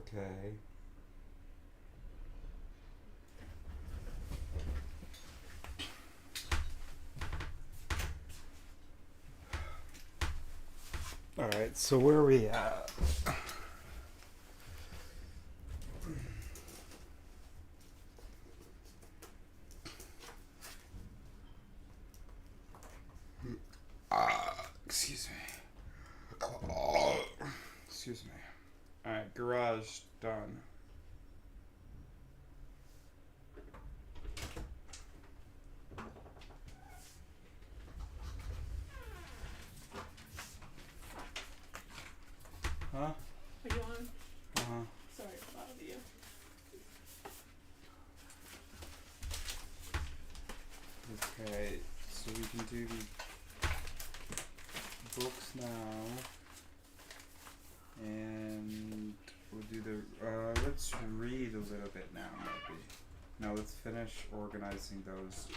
Okay. Alright, so where are we at? Excuse me. Oh, excuse me. Alright, garage done. Huh? Are you on? Uh-huh. Sorry to bother you. Okay, so we can do the books now. And we'll do the, let's read a little bit now, maybe. No, let's finish organizing those.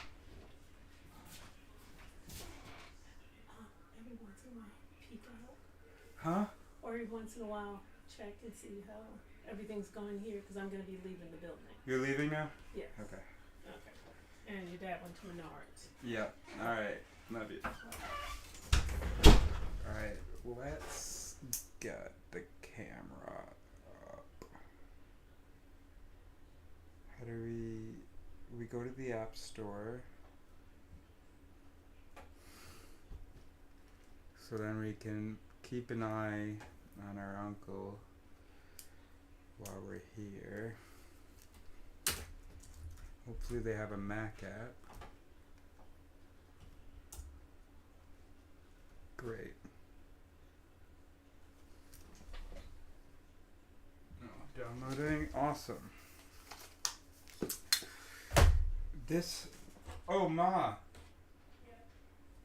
Every once in a while, peek out. Huh? Or every once in a while, check and see how everything's going here, because I'm going to be leaving the building. You're leaving now? Yes. Okay. Okay. And your dad went to Menards. Yeah. Alright. Love you. Alright, let's get the camera up. How do we go to the App Store. So then we can keep an eye on our uncle while we're here. Hopefully they have a Mac app. Great. Oh, downloading. Awesome. This. Oh, Ma. Yeah.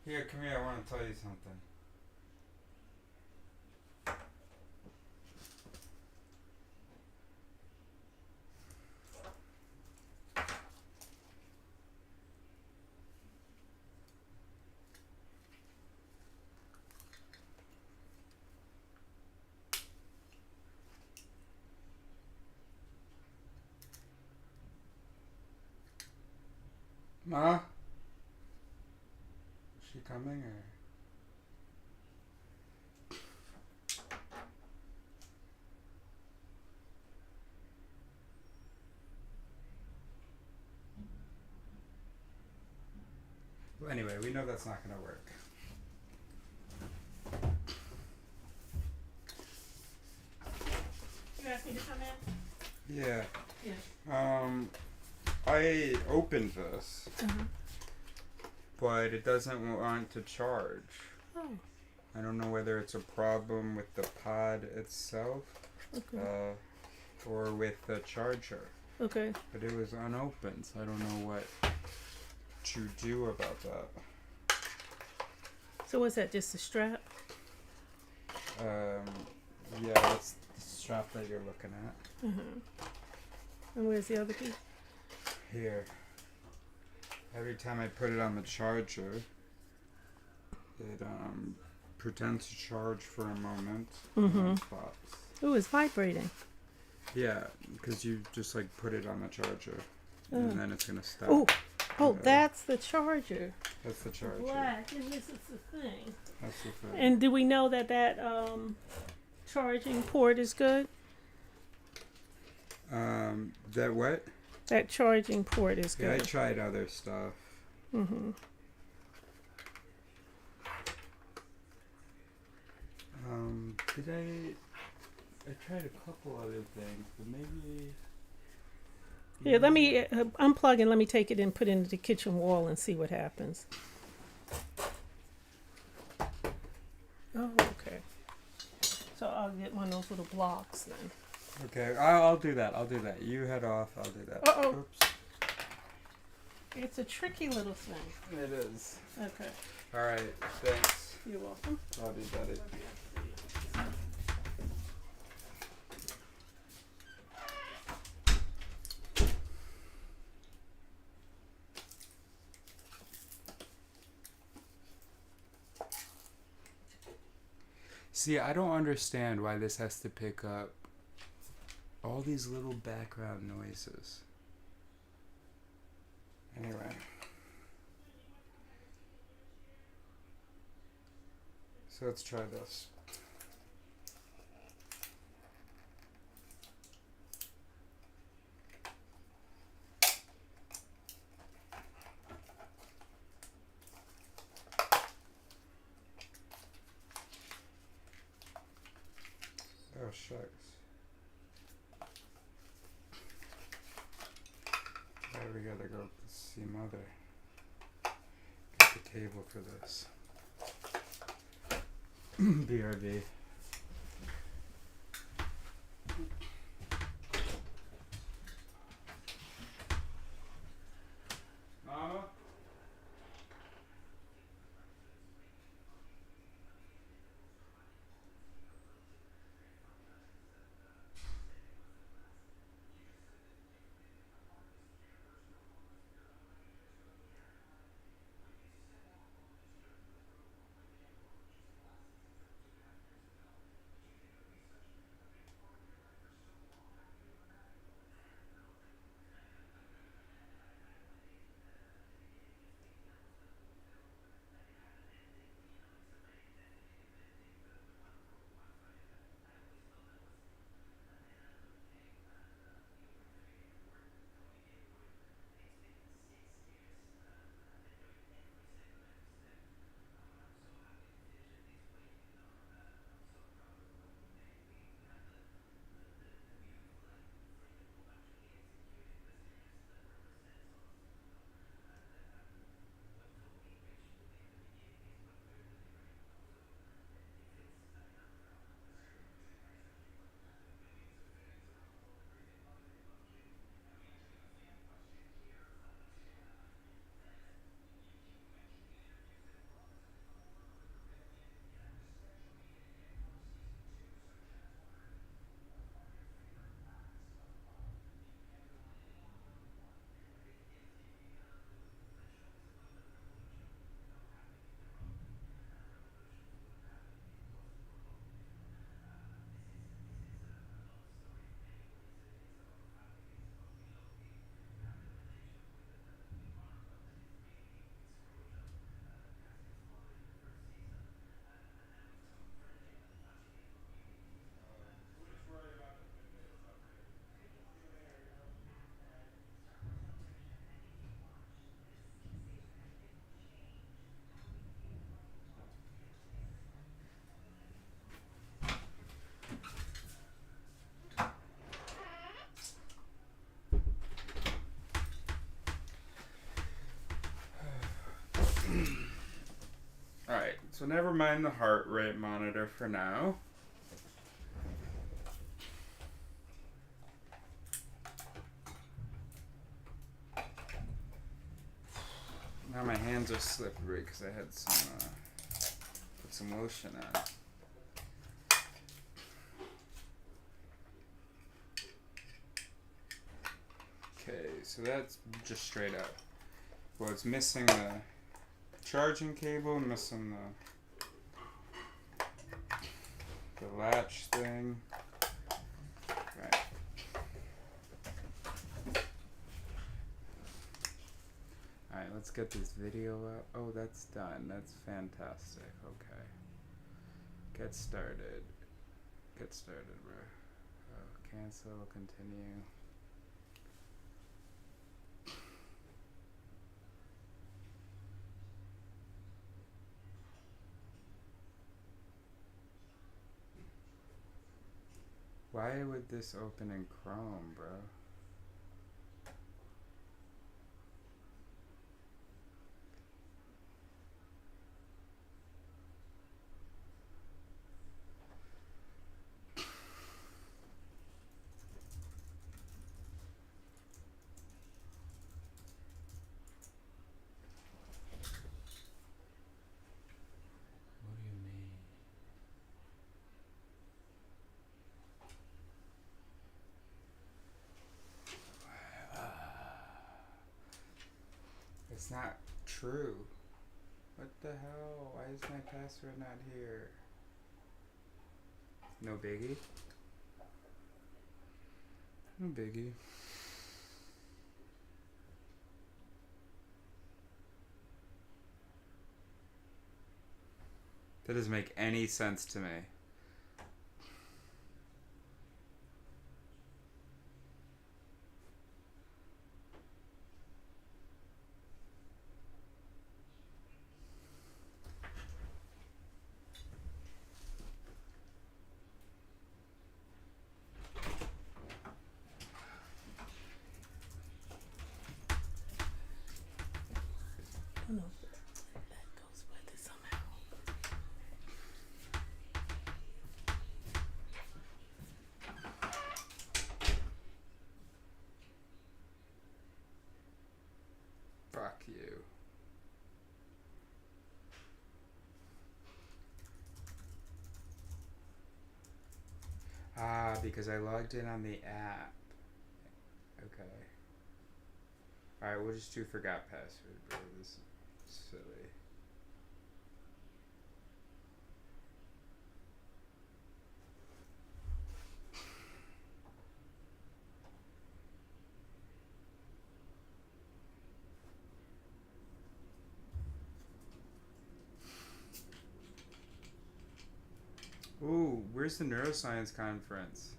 Here, come here. I want to tell you something. Ma? Is she coming or? Well, anyway, we know that's not going to work. You asked me to come in? Yeah. Yeah. I opened this, Uh-huh. but it doesn't want to charge. Oh, I don't know whether it's a problem with the pod itself, okay. or with the charger. Okay. But it was unopened, so I don't know what to do about that. So what's that, just a strap? Yeah, that's the strap that you're looking at. Uh-huh. And where's the other piece? Here. Every time I put it on the charger, it pretends to charge for a moment. And then stops. Oh, it's vibrating. Yeah, because you just like put it on the charger, Oh. and then it's gonna stop. Oh, that's the charger. That's the charger. Black, and this is the thing. That's the thing. And do we know that charging port is good? That what? That charging port is Yeah, I good. tried other stuff. Mm-hmm. Did I tried a couple other things, but maybe. Here, let me unplug and let me take it and put it into the kitchen wall and see what happens. Oh, okay. So I'll get one of those little blocks then. Okay, I'll do that. I'll do that. You head off. I'll do that. Uh-oh. Oops. It's a tricky little thing. It is. Okay. All right. Thanks. You're welcome. Love you, buddy. See, I don't understand why this has to pick up All these little background noises. Anyway. So let's try this. Oh, shucks. There we gotta go see Mother. Get the table for this. BRB. Mama? Alright, so never mind the heart rate monitor for now. Now my hands are slippery because I had some, put some lotion on. Okay, so that's just straight up. Well, it's missing the charging cable, missing the latch thing. Right. Alright, let's get this video up. Oh, that's done. That's fantastic. Okay. Get started. Get started, bro. Oh, cancel, continue. Why would this open in Chrome, bro? What do you mean? It's not true. What the hell? Why is my password not here? No biggie. No biggie. That doesn't make any sense to me. I don't know if that goes with it somehow. Fuck you. Ah, because I logged in on the app. Okay. Alright, we'll just do forgot password, bro. This is silly. Ooh, where's the neuroscience conference?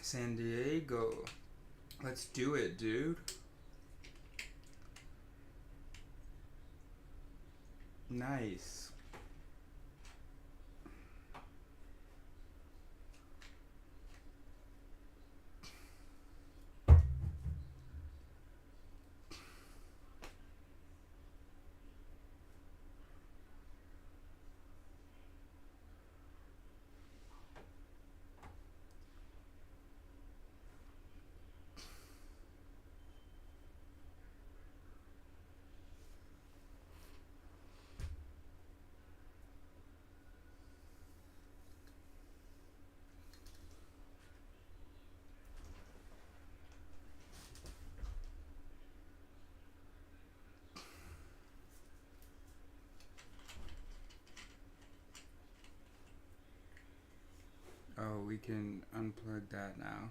San Diego. Let's do it, dude. Nice. Oh, we can unplug that now.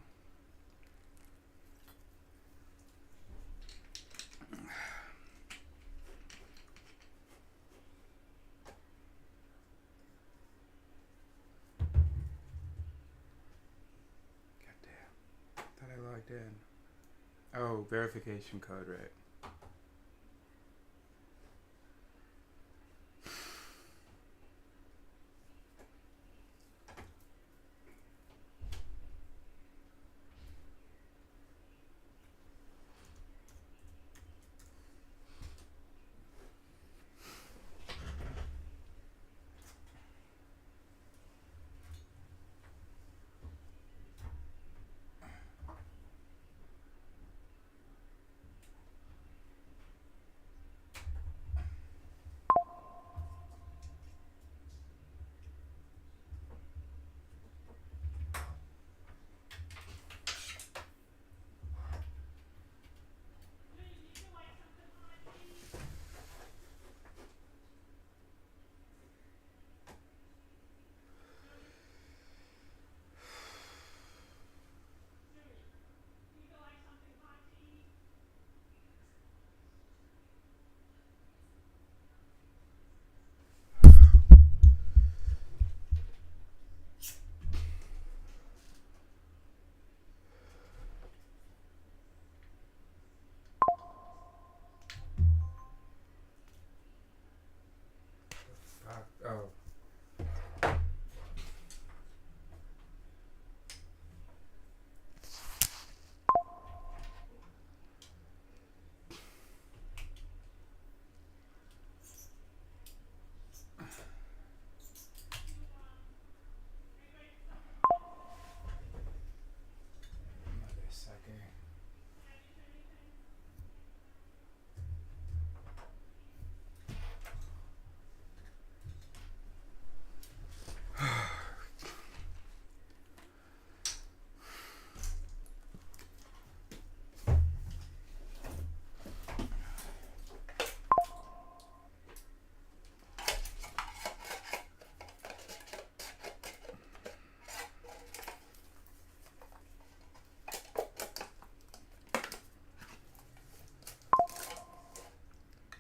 Goddamn. Thought I logged in. Oh, verification code, right.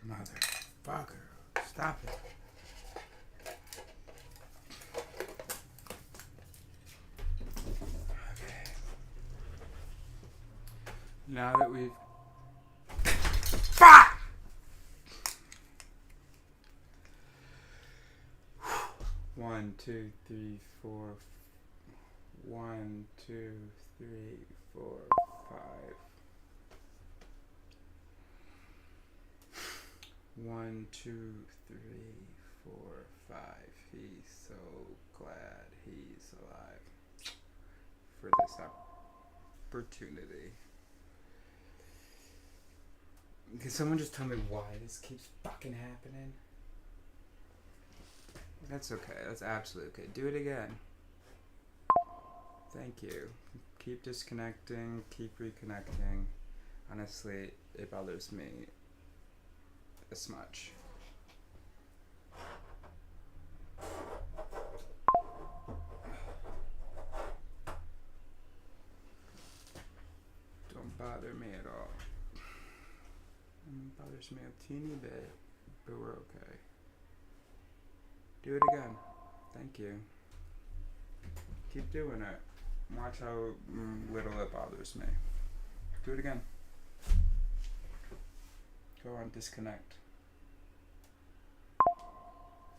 Motherfucker. Stop it. Okay. Now that we've... Fuck! 1, 2, 3, 4. 1, 2, 3, 4, 5. 1, 2, 3, 4, 5. He's so glad he's alive for this opportunity. Can someone just tell me why this keeps fucking happening? That's okay. That's absolutely okay. Do it again. Thank you. Keep disconnecting. Keep reconnecting. Honestly, it bothers me this much. Don't bother me at all. It bothers me a teeny bit, but we're okay. Do it again. Thank you. Keep doing it. Watch how little it bothers me. Do it again. Go on, disconnect.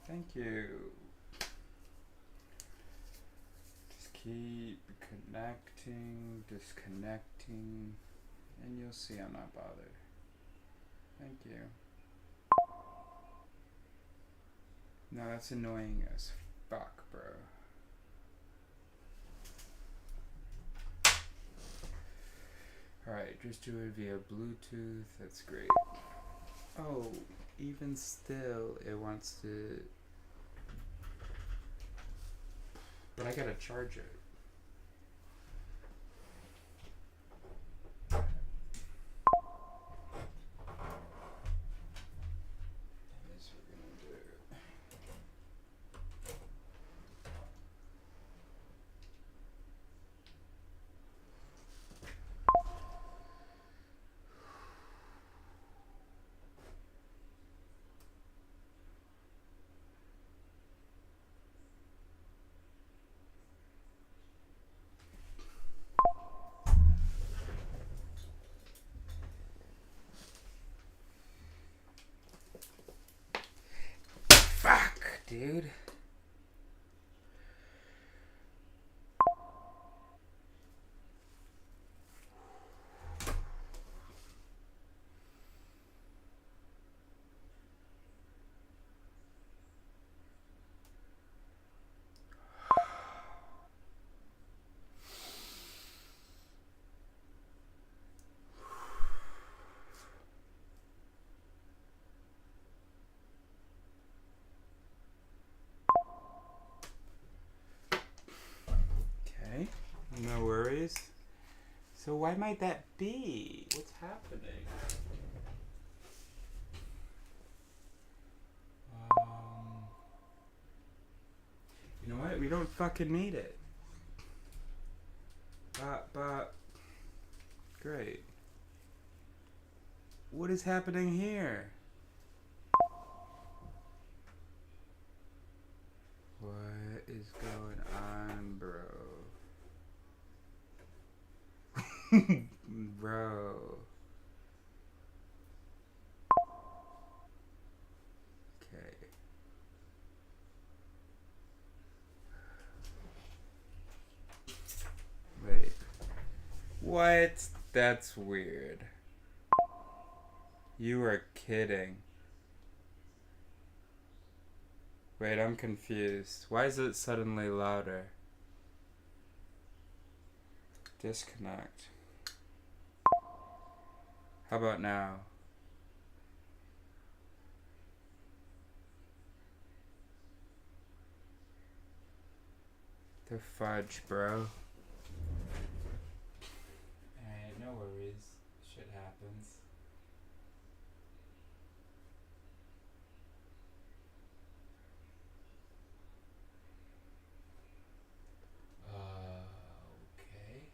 Thank you. Just keep connecting, disconnecting, and you'll see I'm not bothered. Thank you. No, that's annoying as fuck, bro. Alright, just do it via Bluetooth. That's great. Oh, even still, it wants to... But I gotta charge it. Fuck, dude. Okay, no worries. So why might that be? What's happening? You know what? We don't fucking need it. But, great. What is happening here? What is going on, bro? Bro. Okay. Wait. What? That's weird. You are kidding. Wait, I'm confused. Why is it suddenly louder? Disconnect. How about now? The fudge, bro. Alright, no worries. Shit happens. Okay.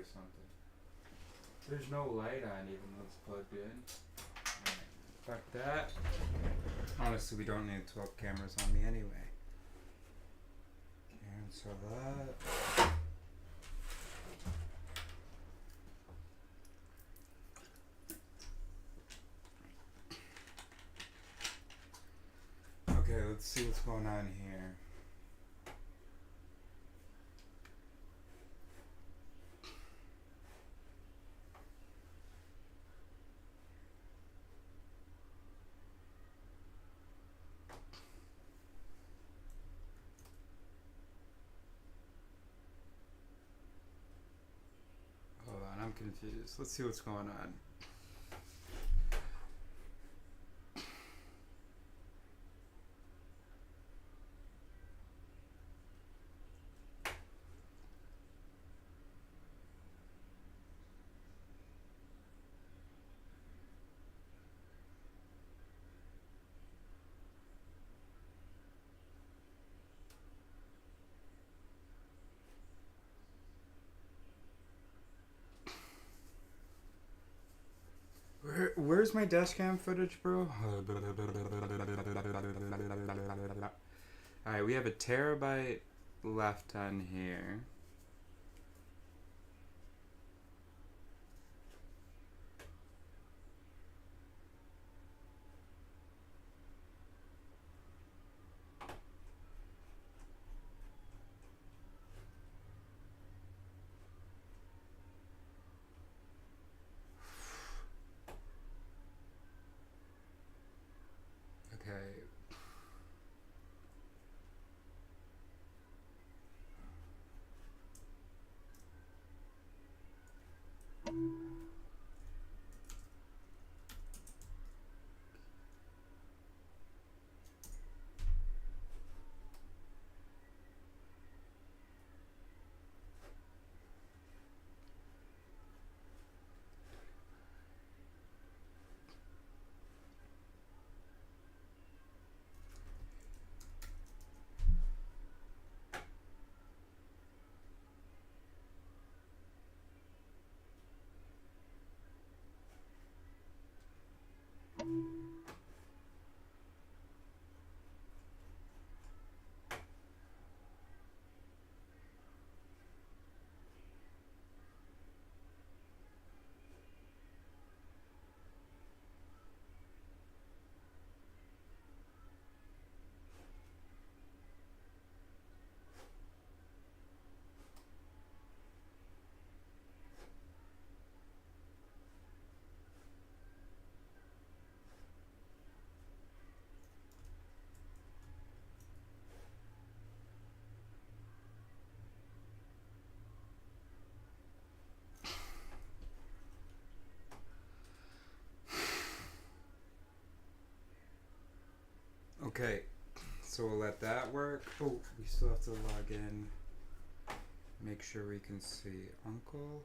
or something. There's no light on even though it's plugged in. Alright, fuck that. Honestly, we don't need 12 cameras on me anyway. Cancel that. Okay, let's see what's going on here. Hold on, I'm confused. Let's see what's going on. Where's my dash cam footage, bro? Alright, we have a terabyte left on here. Okay. Okay, so we'll let that work. Oh, we still have to log in. Make sure we can see Uncle.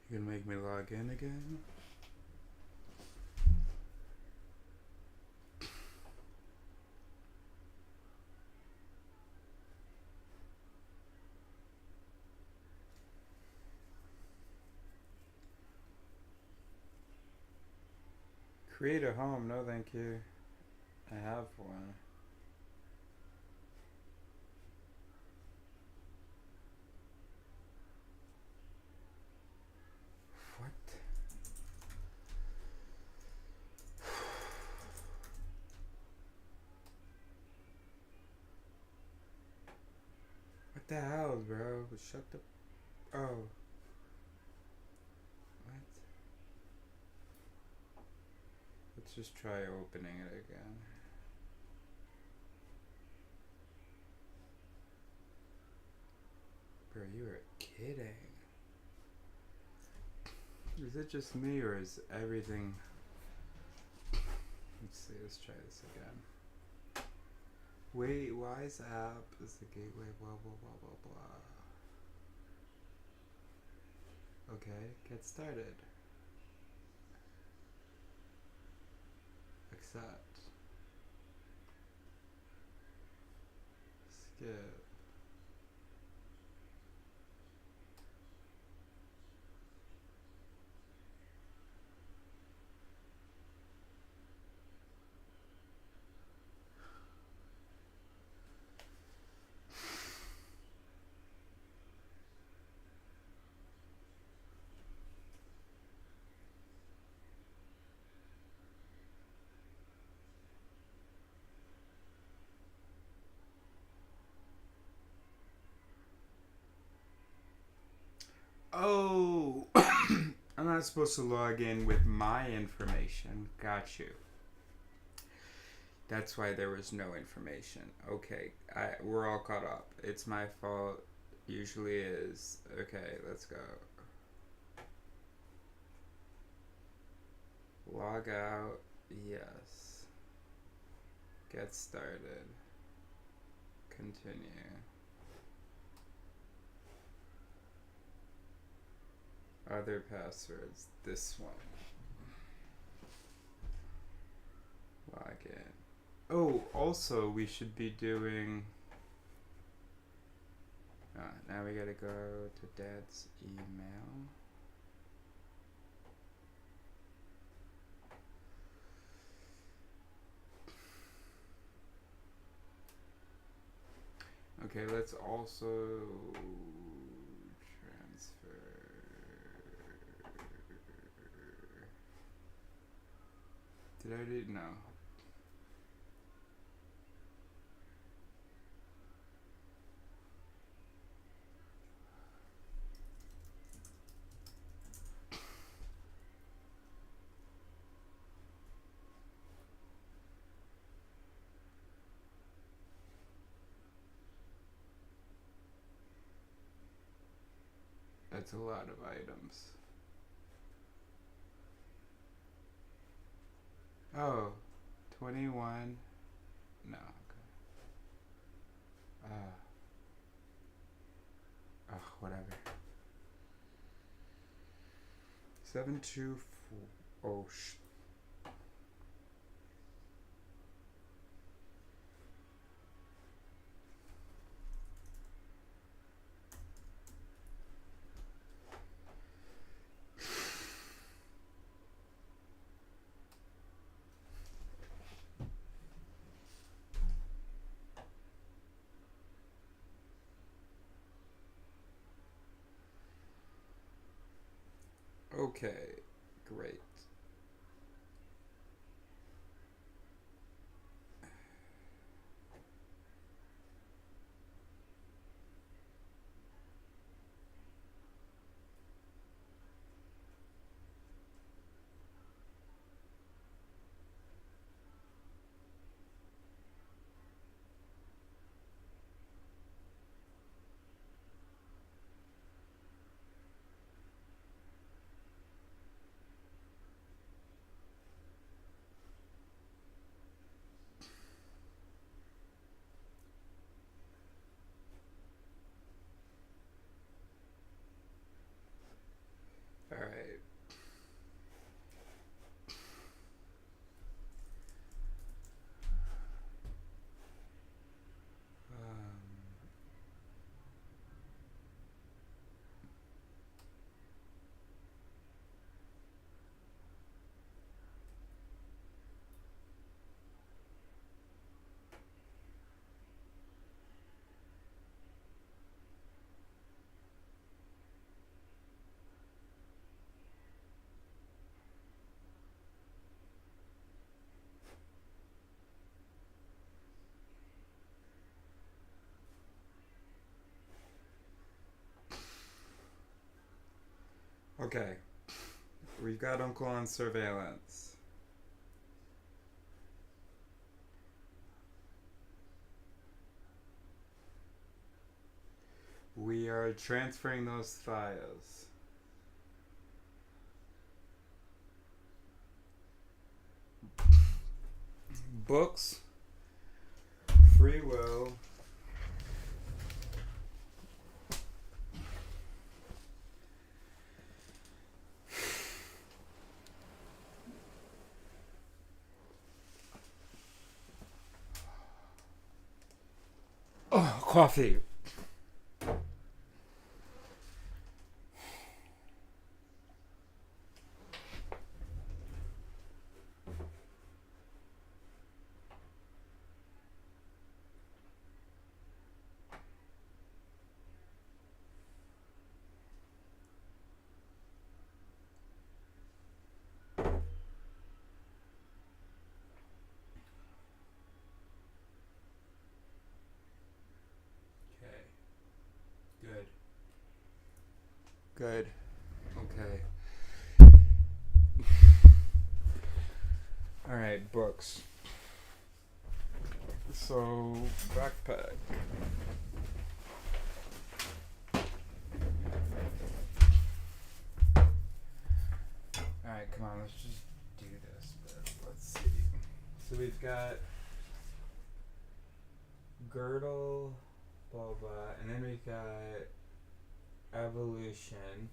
You gonna make me log in again? Create a home, no thank you. I have one. What? What the hell, bro? Shut the... Oh. What? Let's just try opening it again. Bro, you are a kid. kidding. Is it just me or is everything... Let's see, let's try this again. Wait, Wise app is the gateway, blah, blah, blah, blah, blah. Okay, get started. Accept. Skip. Oh, I'm not supposed to log in with my information. Got you. That's why there was no information. Okay, we're all caught up. It's my fault. Usually is. Okay, let's go. Log out. Yes. Get started. Continue. Other passwords. This one. Log in. Oh, also we should be doing... now we gotta go to Dad's email. Okay, let's also transfer. Did I do? No. That's a lot of items. Oh, 21. No, okay. Whatever. 724. Oh, okay, great. All right. Okay. We've got Uncle on surveillance. We are transferring those files. Books, free will, oh, coffee. Good. Good. Okay. Alright, books. So, backpack. Alright, come on, let's just do this. But let's see. So we've got girdle, blah blah, and then we've got evolution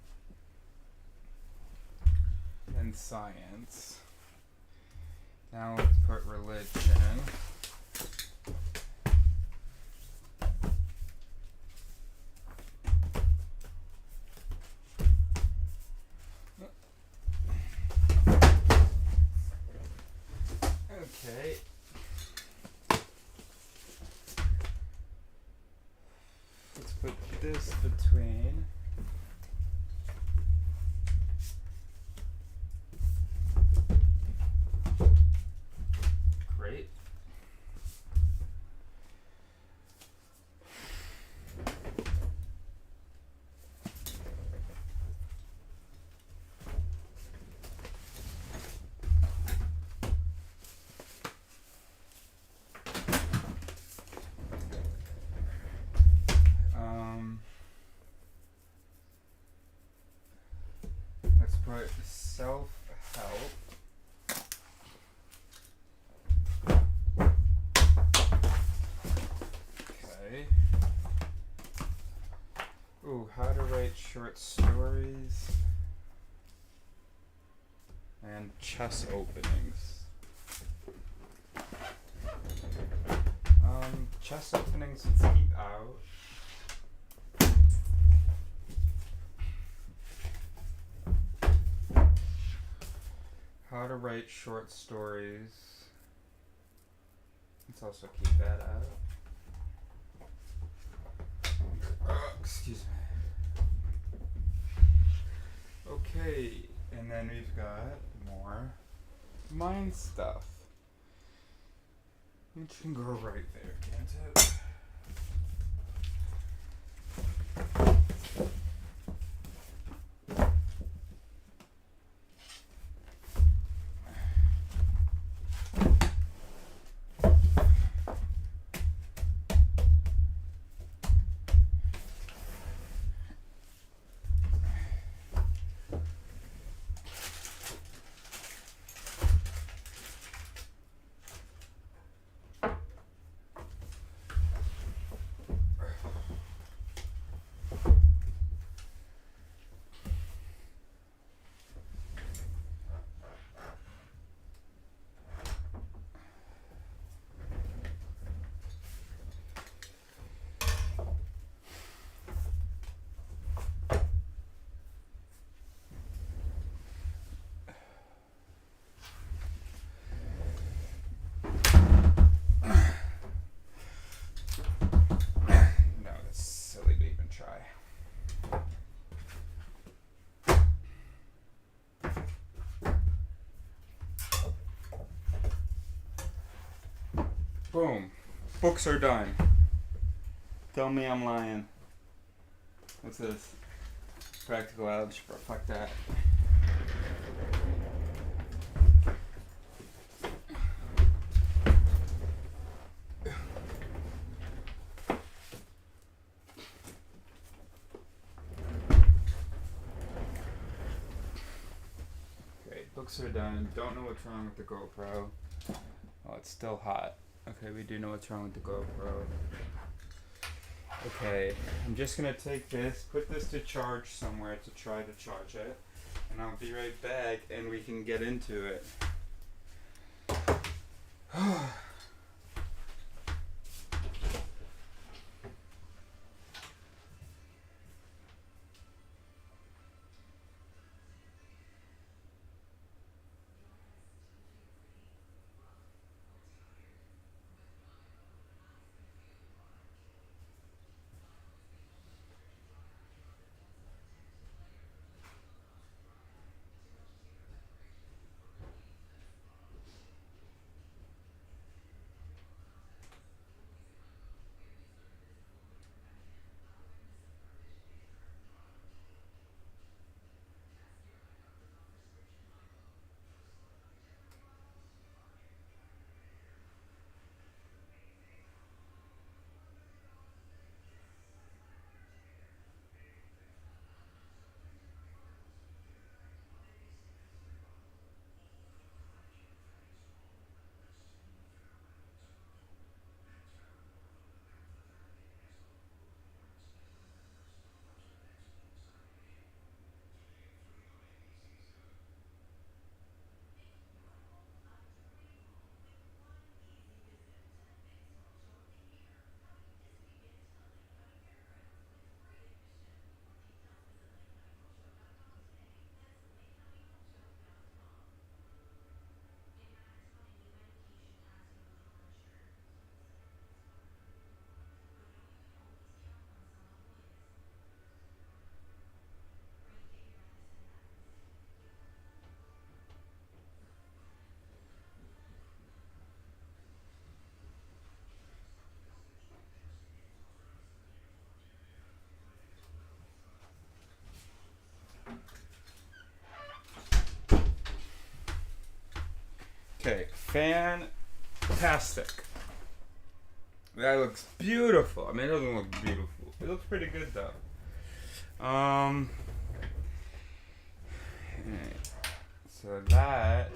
and science. Now let's put religion. Okay. Let's put this between. Great. Let's put self-help. Okay. Ooh, how to write short stories and chess openings. Chess openings, let's keep out. How to write short stories. Let's also keep that out. Excuse me. Okay, and then we've got more mind stuff. It can go right there, can't it? Boom. Books are done. Tell me I'm lying. What's this? Practical algebra. Fuck that. Books are done. Don't know what's wrong with the GoPro. Oh, it's still hot. Okay, we do know what's wrong with the GoPro. Okay, I'm just gonna take this, put this to charge somewhere to try to charge it, and I'll be right back and we can get into it. Okay, fantastic. That looks beautiful. I mean, it doesn't look beautiful. It looks pretty good though. Alright. So that,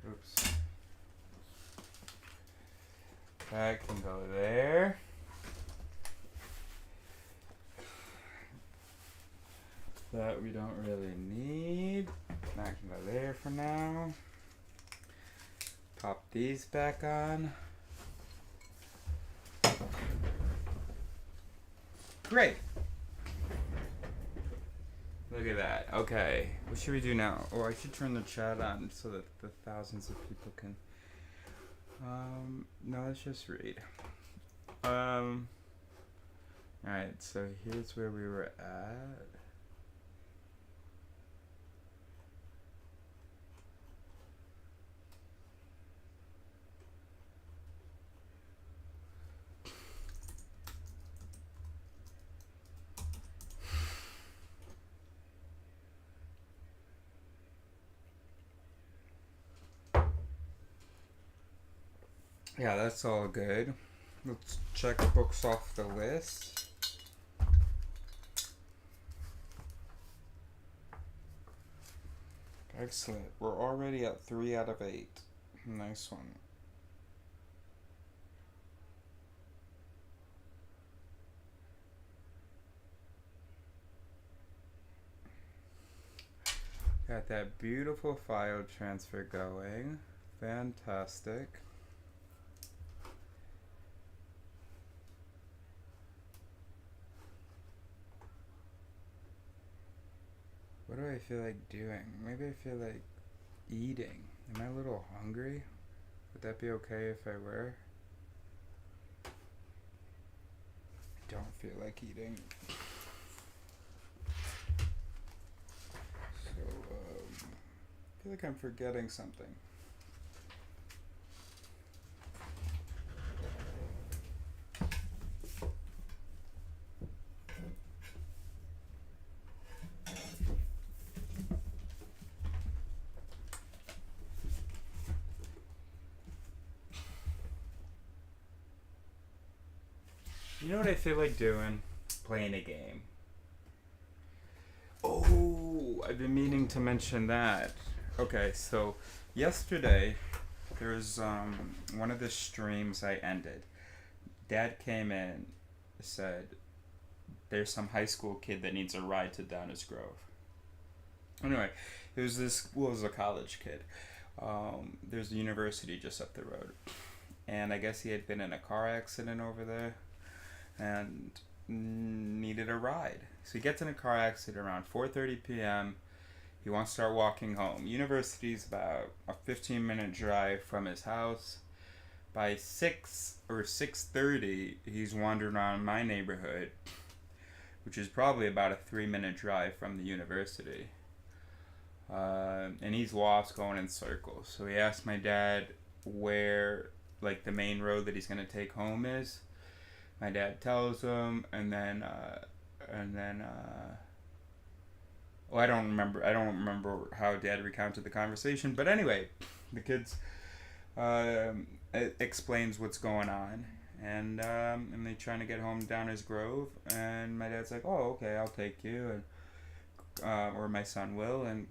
oops. That can go there. That we don't really need. That can go there for now. Pop these back on. Great. Look at that. Okay. What should we do now? Oh, I should turn the chat on so that the thousands of people can. No, let's just read. Alright, so here's where we were at. Yeah, that's all good. Let's check books off the list. Excellent. We're already at 3 out of 8. Nice one. Got that beautiful file transfer going. Fantastic. What do I feel like doing? Maybe I feel like eating. Am I a little hungry? Would that be okay if I were? I don't feel like eating. So, I feel like I'm forgetting something. You know what I feel like doing? Playing a game. Oh, I've been meaning to mention that. Okay, so yesterday there was one of the streams I ended. Dad came in, said there's some high school kid that needs a ride to Downers Grove. Anyway, it was a college kid. There's a university just up the road, and I guess he had been in a car accident over there, and needed a ride. So he gets in a car accident around 4:30 p.m. He wants to start walking home. University's about a 15-minute drive from his house. By 6 or 6:30, he's wandering around my neighborhood, which is probably about a 3-minute drive from the university. And he's lost, going in circles. So he asked my dad where, like, the main road that he's gonna take home is. My dad tells him, and then well, I don't remember how Dad recounted the conversation, but anyway, the kids explains what's going on, and they trying to get home to Downers Grove, and my dad's like, "Oh, okay, I'll take you," and or my son will, and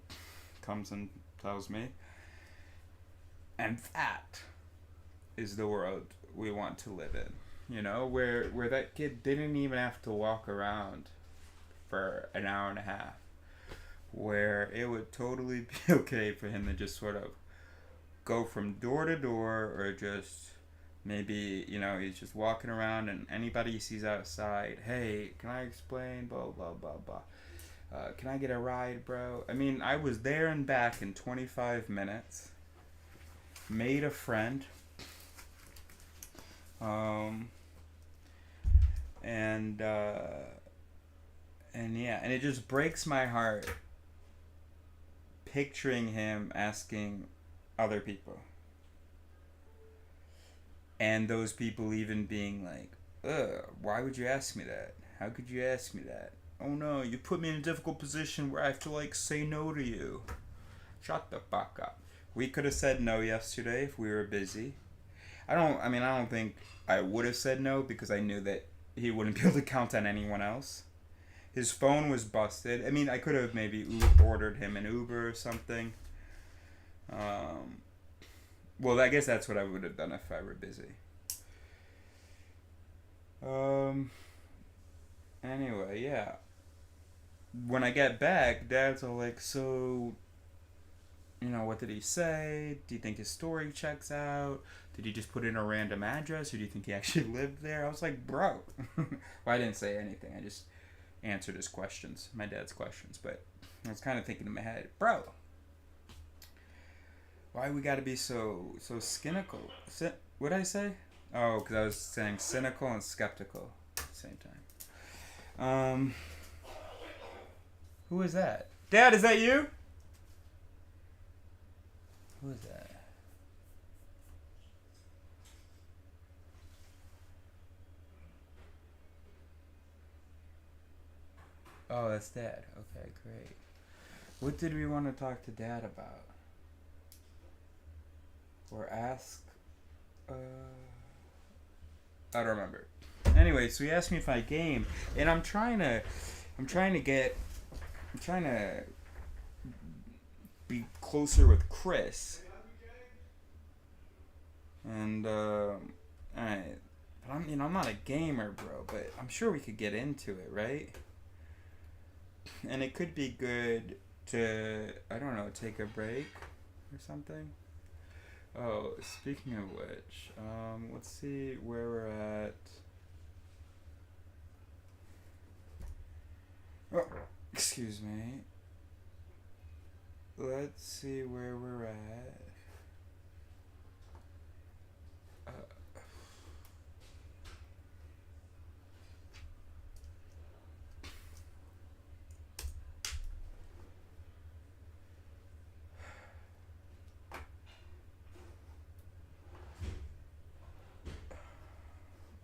comes and tells me, and that is the world we want to live in. You know, where that kid didn't even have to walk around for an hour and a half. Where it would totally be okay for him to just sort of go from door to door, or just maybe, you know, he's just walking around and anybody he sees outside, "Hey, can I explain? Blah, blah, blah, blah. Can I get a ride, bro?" I mean, I was there and back in 25 minutes. Made a friend. And yeah, and it just breaks my heart picturing him asking other people, and those people even being like, "Ugh, why would you ask me that? How could you ask me that? Oh no, you put me in a difficult position where I have to, like, say no to you." Shut the fuck up. We could have said no yesterday if we were busy. I don't think I would have said no, because I knew that he wouldn't be able to count on anyone else. His phone was busted. I mean, I could have maybe ordered him an Uber or something. Well, I guess that's what I would have done if I were busy. Anyway, yeah. When I get back, Dad's all like, "So, you know, what did he say? Do you think his story checks out? Did he just put in a random address, or do you think he actually lived there?" I was like, "Bro." Well, I didn't say anything. I just answered his questions, my dad's questions. But I was kind of thinking in my head, "Bro, why we gotta be so cynical?" What'd I say? Oh, because I was saying cynical and skeptical at the same time. Who is that? Dad, is that you? Who is that? Oh, that's Dad. Okay, great. What did we want to talk to Dad about? Or ask? I don't remember. Anyway, so he asked me if I game, and I'm trying to be closer with Chris. And alright. But I'm not a gamer, bro, but I'm sure we could get into it, right? And it could be good to, I don't know, take a break or something. Oh, speaking of which, let's see where we're at. Oh, excuse me. Let's see where we're at.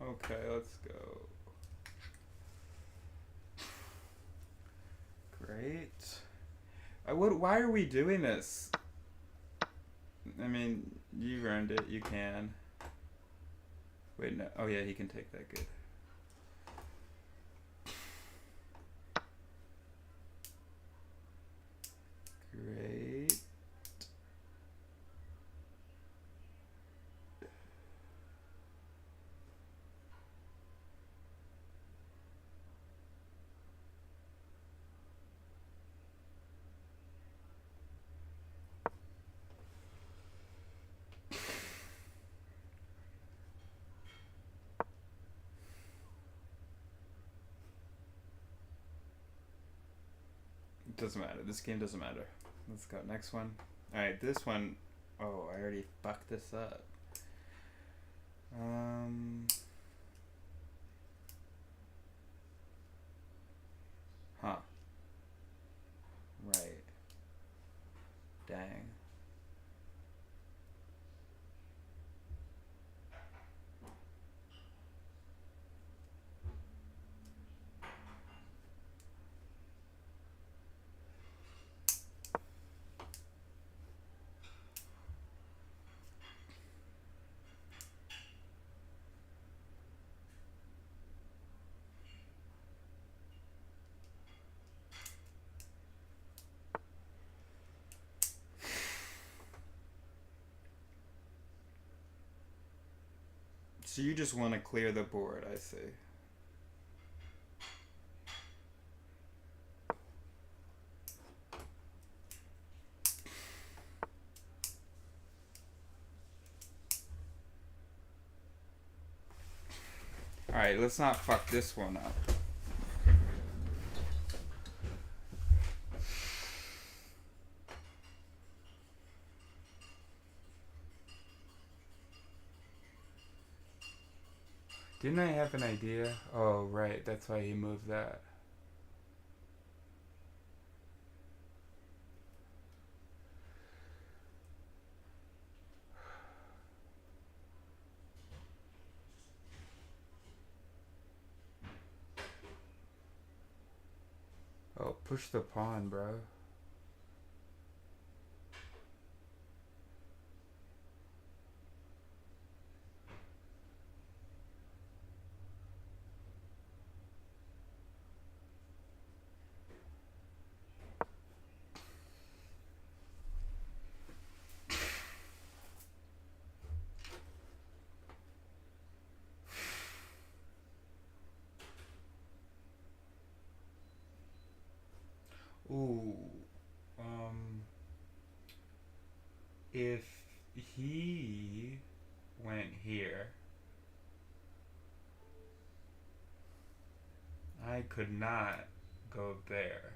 Okay, let's go. Great. Why are we doing this? I mean, you earned it. You can. Wait, no. Oh yeah, he can take that. Good. Great. Doesn't matter. This game doesn't matter. Let's go. Next one. Alright, this one. Oh, I already fucked this up. Huh. Right. Dang. So you just want to clear the board, I see. Alright, let's not fuck this one up. Didn't I have an idea? Oh, right, that's why he moved that. Oh, push the pawn, bro. Ooh. If he went here, I could not go there.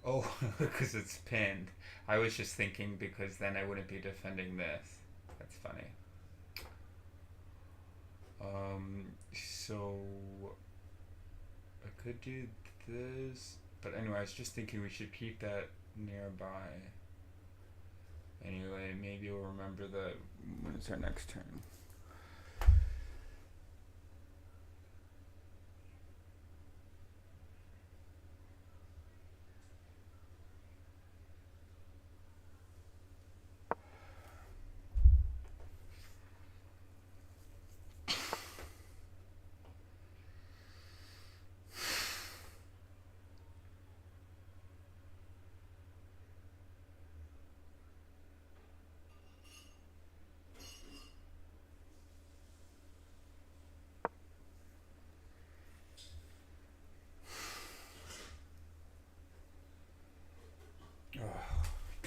Oh, because it's pinned. I was just thinking because then I wouldn't be defending this. That's funny. So I could do this, but anyway, I was just thinking we should keep that nearby. Anyway, maybe we'll remember that when it's our next turn.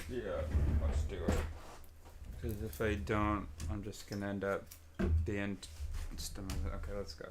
Yeah, let's do it. Because if I don't, I'm just gonna end up being stoned. Okay, let's go.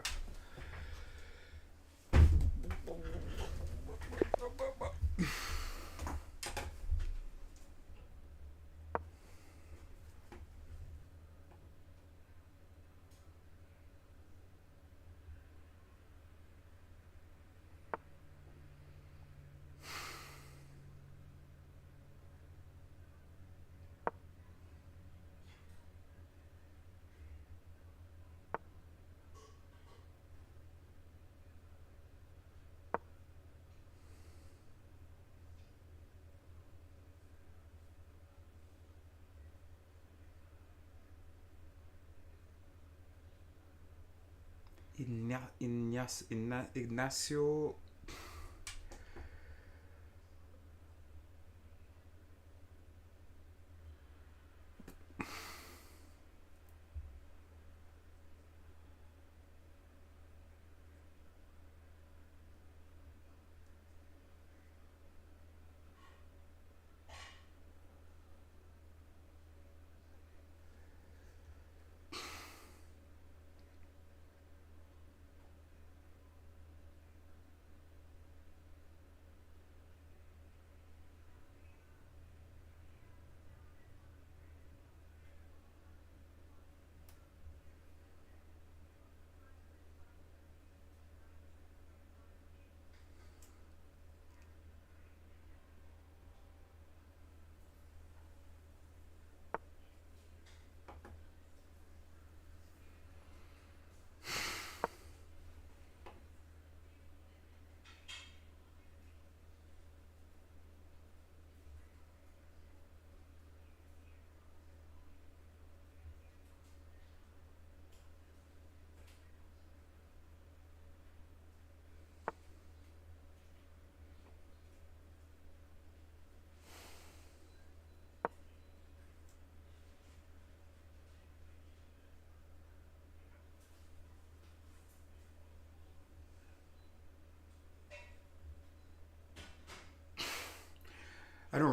Ignacio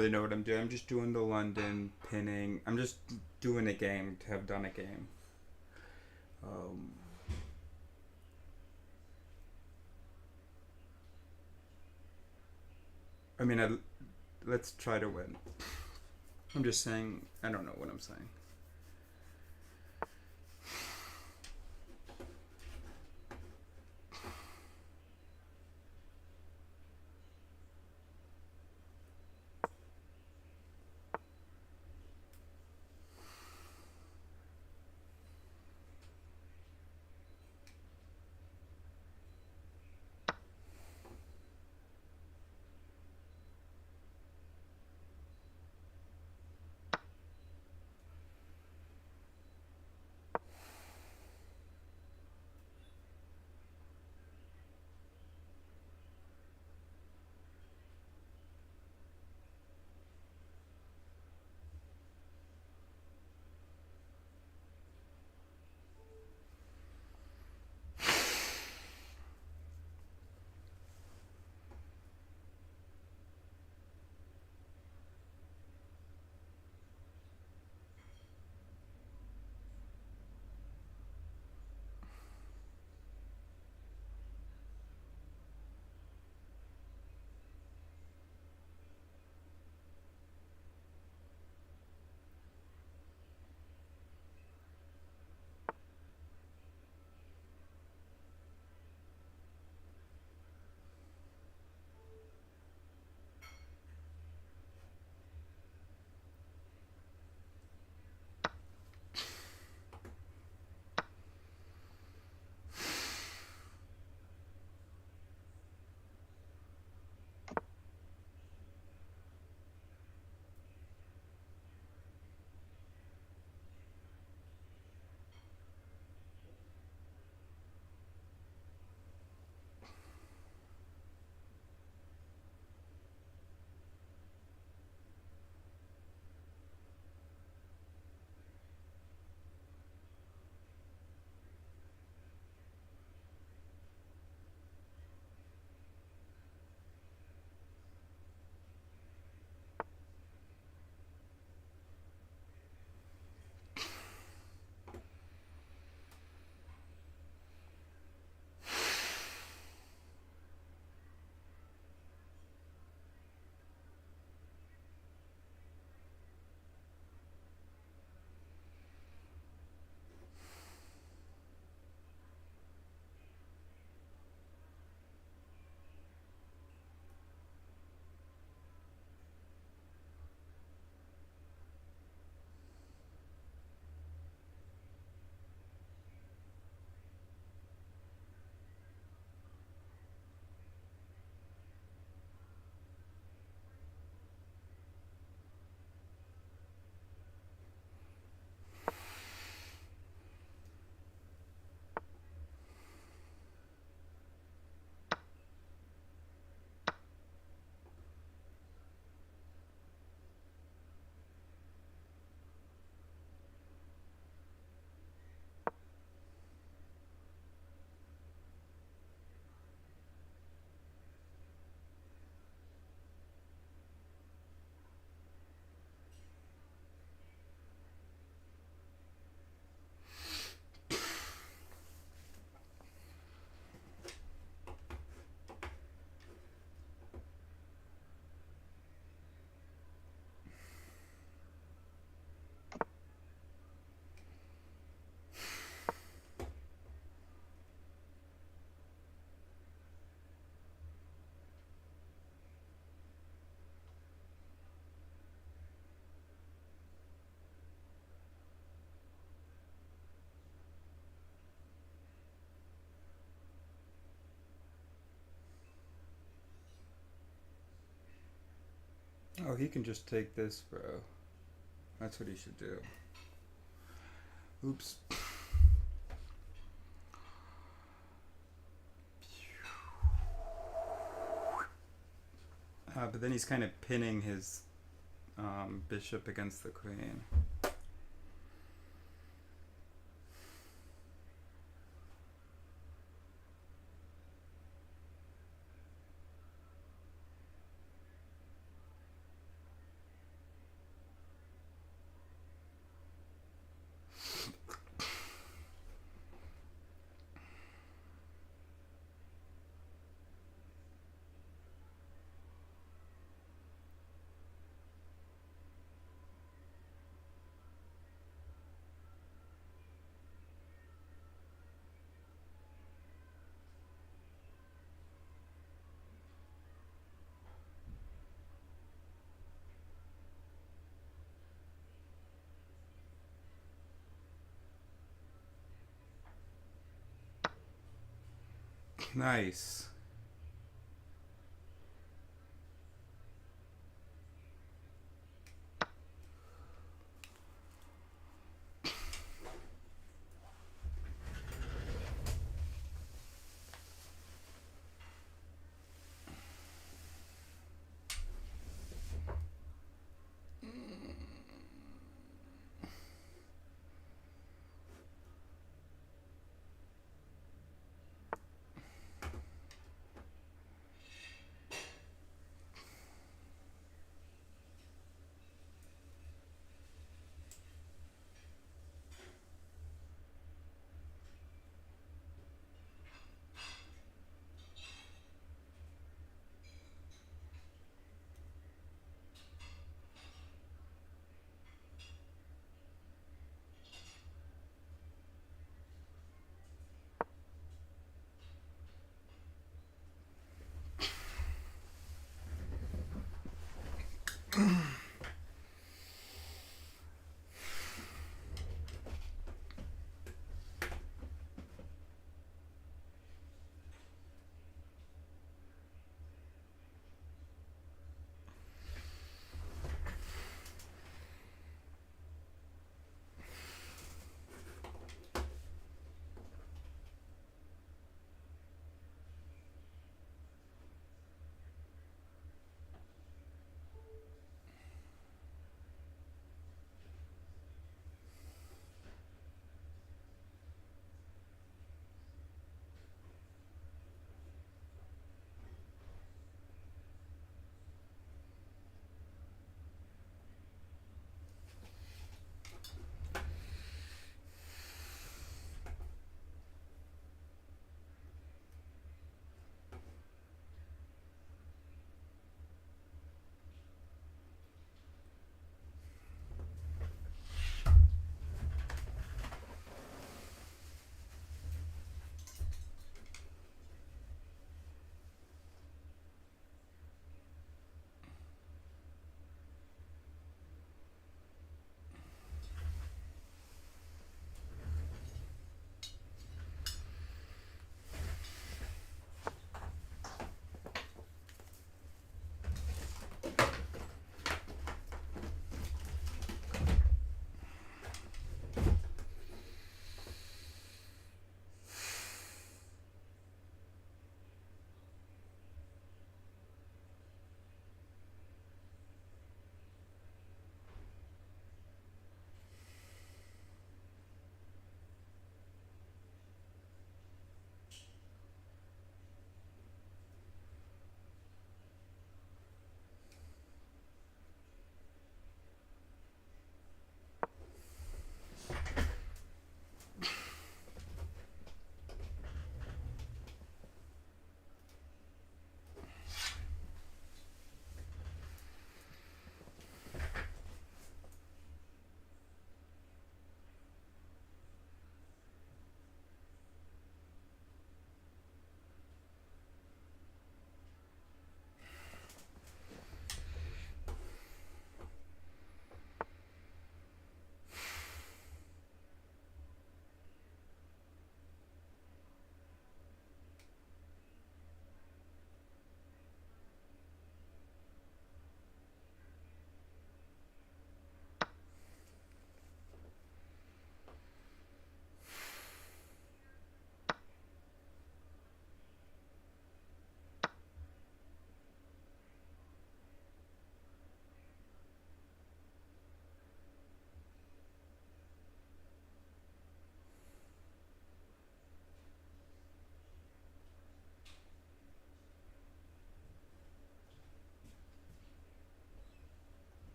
really know what I'm doing. I'm just doing the London pinning. I'm just doing a game to have done a game. I mean, let's try to win. I'm just saying, I don't know what I'm saying. Oh, he can just take this, bro. That's what he should do. Oops. But then he's kind of pinning his bishop against the queen. Nice.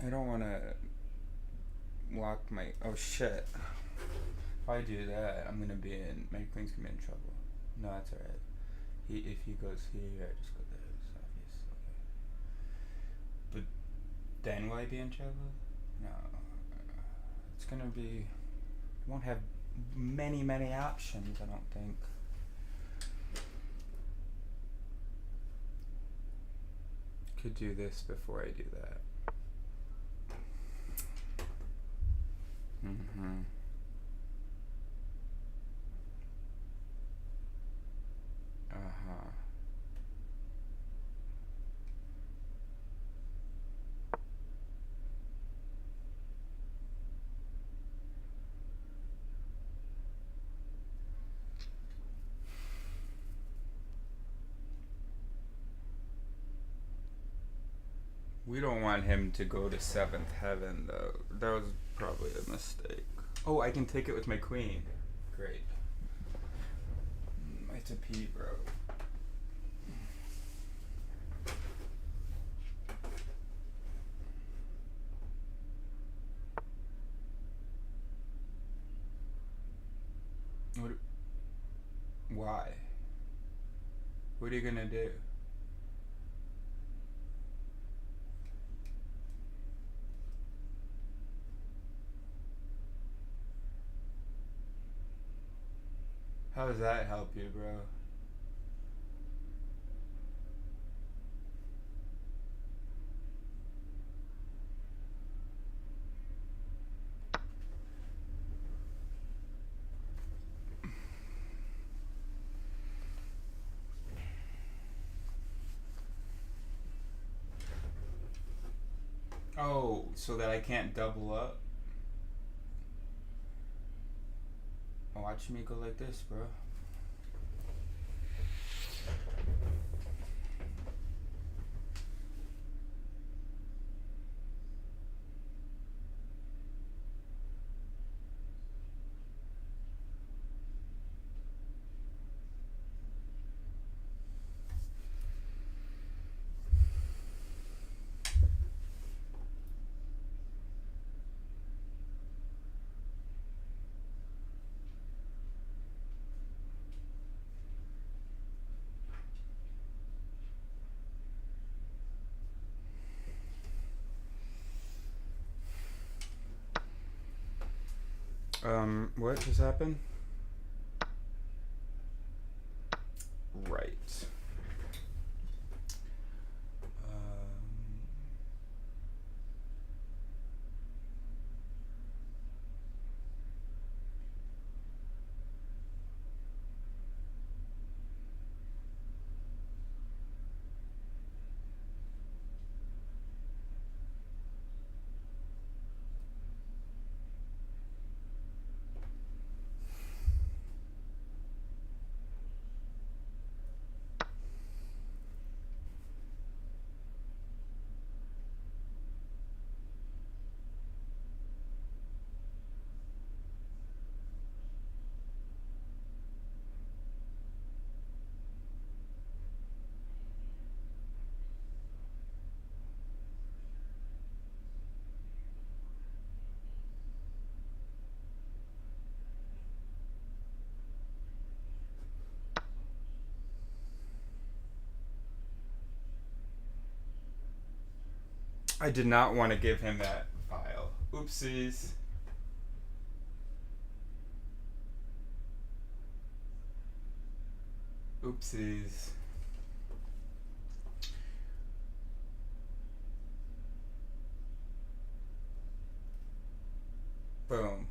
I don't want to lock my. Oh shit. If I do that, I'm gonna be in. My queen's gonna be in trouble. No, that's alright. If he goes here, I just go there. It's obvious. Okay. But then will I be in trouble? No. It's gonna be. Won't have many options. I don't think. Could do this before I do that. Mm-hmm. Uh-huh. We don't want him to go to seventh heaven, though. That was probably a mistake. Oh, I can take it with my queen. Great. I have to pee, bro. What? Why? What are you gonna do? How does that help you, bro? Oh, so that I can't double up? Watch me go like this, bro. What just happened? Right. I did not want to give him that file. Oopsies. Oopsies. Boom.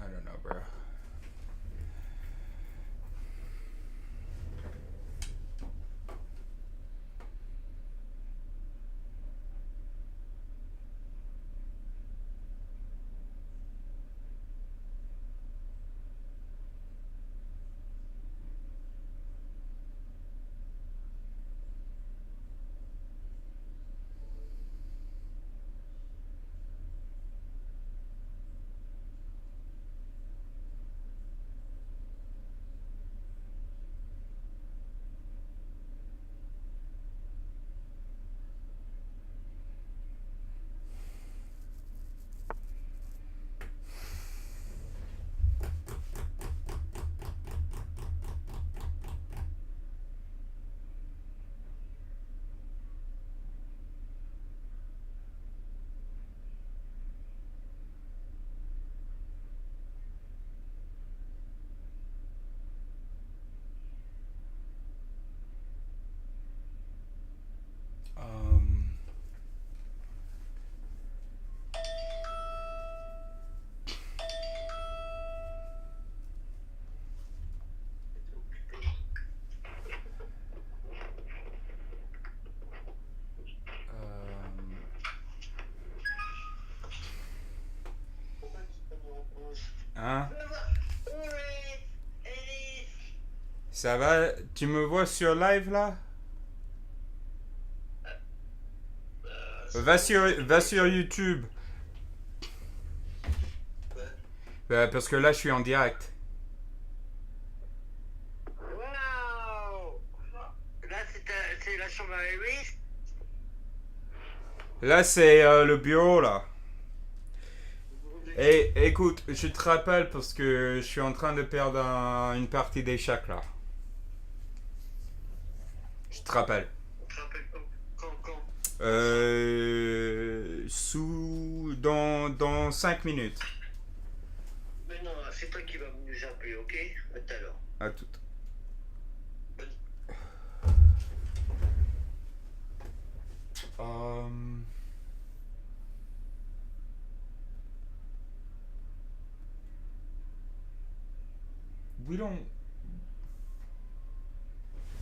I don't know, bro. Um, um, hein? Ça va? Tu me vois sur live là? Va sur YouTube. Parce que là, je suis en direct. Waouh! Là, c'est la chambre à Louis. Là, c'est le bureau là. Et écoute, je te rappelle parce que je suis en train de perdre une partie d'échecs là. Je te rappelle. On te rappelle quand? Dans 5 minutes. Mais non, c'est toi qui vas nous appeler, ok? À tout à l'heure. À tout. We don't.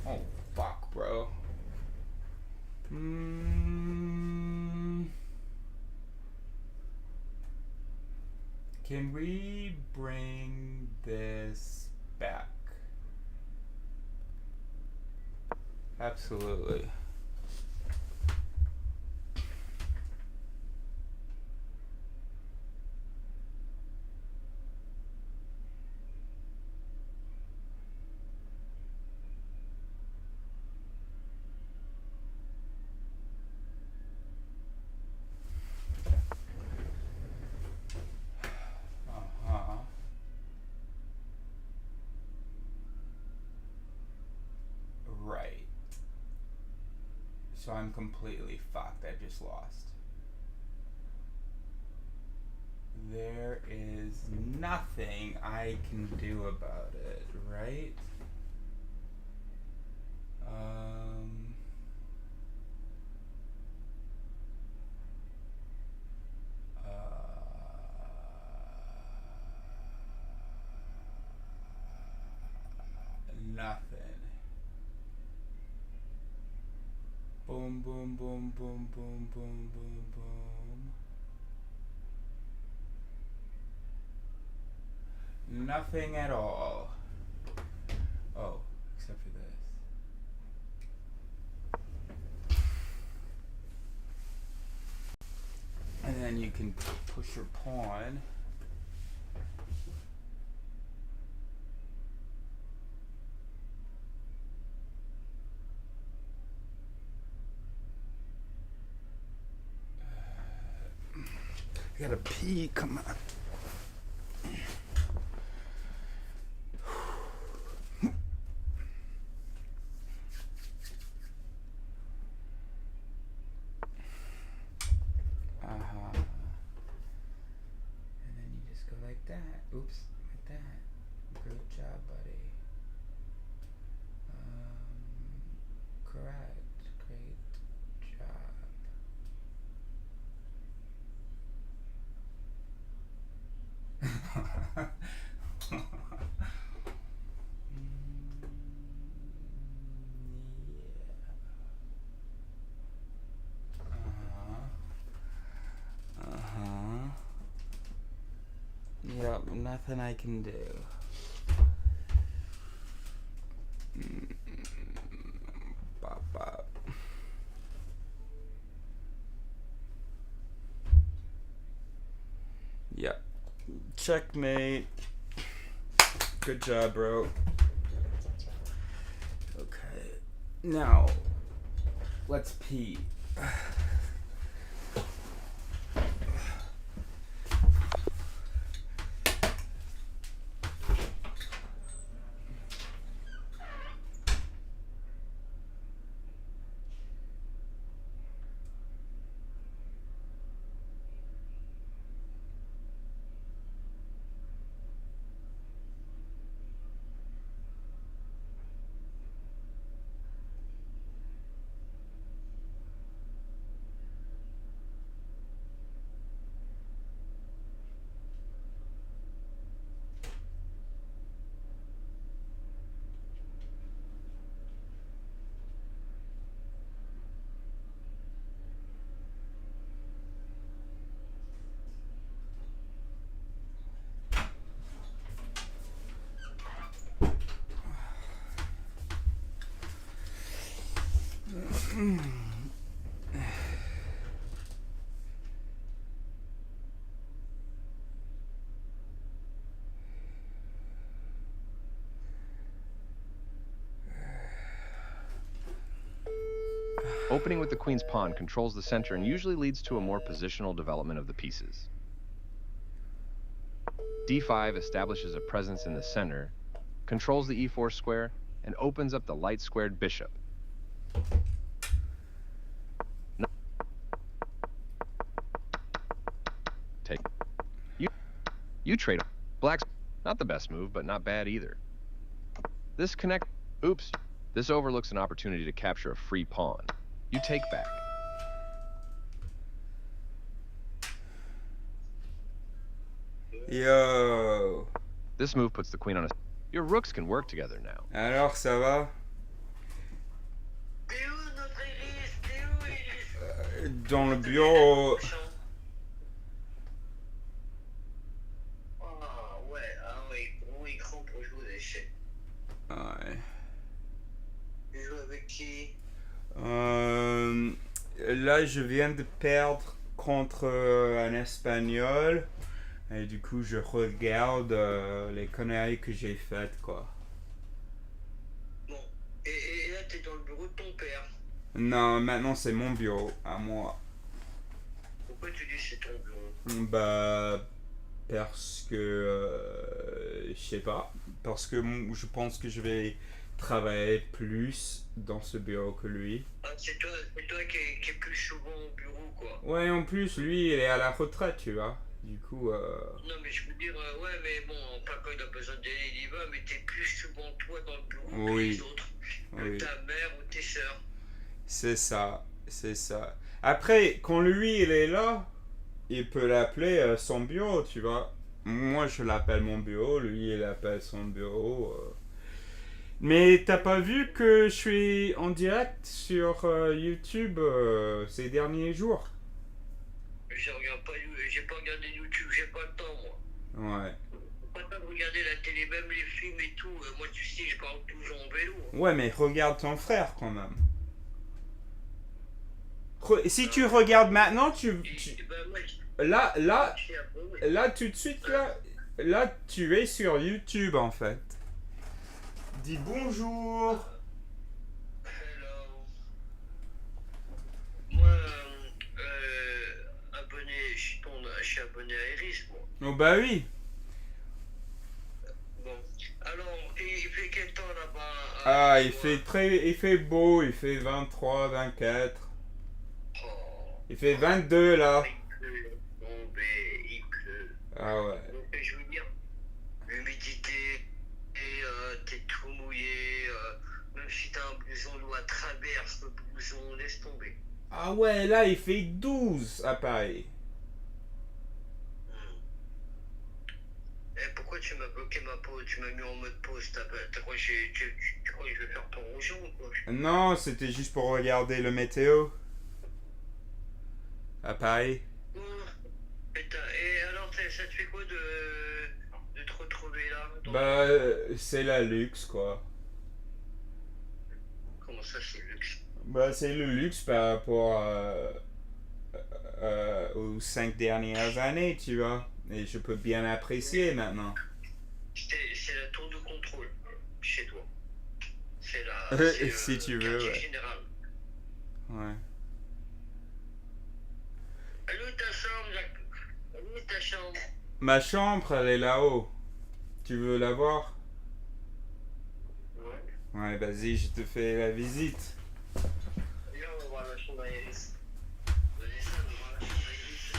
Oh fuck, bro. Can we bring this back? Absolutely. Uh-huh. Right. So I'm completely fucked. I just lost. There is nothing I can do about it, right? Nothing. Boom, boom, boom, boom, boom, boom, boom, boom. Nothing at all. Oh, except for this. And then you can push your pawn. I gotta pee, come on. And then you just go like that. Oops, like that. Good job, buddy. Correct. Great job. Yep, nothing I can do. Bop, bop. Yep. Checkmate. Good job, bro. Okay. Now, let's pee. Opening with the queen's pawn controls the center and usually leads to a more positional development of the pieces. d5 establishes a presence in the center, controls the e4 square, and opens up the light-squared bishop. Take. You trade. Black's not the best move, but not bad either. This connect. Oops. This overlooks an opportunity to capture a free pawn. You take back. Yo. This move puts the queen on a... Your rooks can work together now. Alors, ça va? T'es où notre Iris? T'es où Iris? Dans le bureau. Ah ouais, gros écran pour jouer aux échecs. Ouais. Tu joues avec qui? Là, je viens de perdre contre un Espagnol. Et du coup, je regarde les conneries que j'ai faites, quoi. Bon, et là t'es dans le bureau de ton père. Non, maintenant c'est mon bureau, à moi. Pourquoi tu dis c'est ton bureau? Bah, parce que... je sais pas. Parce que je pense que je vais travailler plus dans ce bureau que lui. Ah, c'est toi qui est plus souvent au bureau, quoi. Ouais, en plus, lui, il est à la retraite, tu vois. Du coup, Non, mais je veux dire, ouais, mais bon, pas quand il a besoin d'aller, il y va, mais t'es plus souvent toi dans le bureau que les autres. Que oui. ta mère ou tes sœurs. C'est ça, c'est ça. Après, quand lui, il est là, il peut l'appeler son bureau, tu vois. Moi, je l'appelle mon bureau, lui, il appelle son bureau. Mais t'as pas vu que je suis en direct sur YouTube ces derniers jours? J'ai pas regardé YouTube, j'ai pas le temps, moi. Ouais. J'ai pas le temps de regarder la télé, même les films et tout. Moi, tu sais, je parle toujours en vélo. Ouais, mais regarde ton frère quand même. Si tu regardes maintenant, là, tout de suite, là, tu es sur YouTube en fait. Dis bonjour. Hello. Moi, abonné, je suis abonné à Iris, moi. Oh bah oui. Bon, alors, il fait quel temps là-bas? Ah, il fait beau, il fait 23, 24. Oh, Il fait 22 là. il pleut. Bon, ben, il pleut. Ah ouais. Donc, je veux dire, l'humidité, et t'es tout mouillé, même si t'as un blouson d'eau à traverse, le blouson, laisse tomber. Ah ouais, là, il fait 12 à Paris. Eh, pourquoi tu m'as bloqué ma pause? Tu m'as mis en mode pause. T'as quoi, tu crois que je vais faire ton rougeon ou quoi? Non, c'était juste pour regarder le météo. À Paris. Putain, et alors, ça te fait quoi de te retrouver là Bah, c'est la luxe quoi. Comment ça, c'est luxe? Bah, c'est le luxe par rapport aux 5 dernières années, tu vois. Et je peux bien apprécier maintenant. C'est la tour de contrôle chez toi. C'est la. Si tu veux, ouais. Général. Ouais. Allô, ta chambre, Jacques? Allô, ta chambre? Ma chambre, elle est là-haut. Tu veux la voir? Ouais. Ouais, vas-y, je te fais la visite. Viens, on va voir la chambre à Iris. Vas-y, ça, on va voir la chambre à Iris.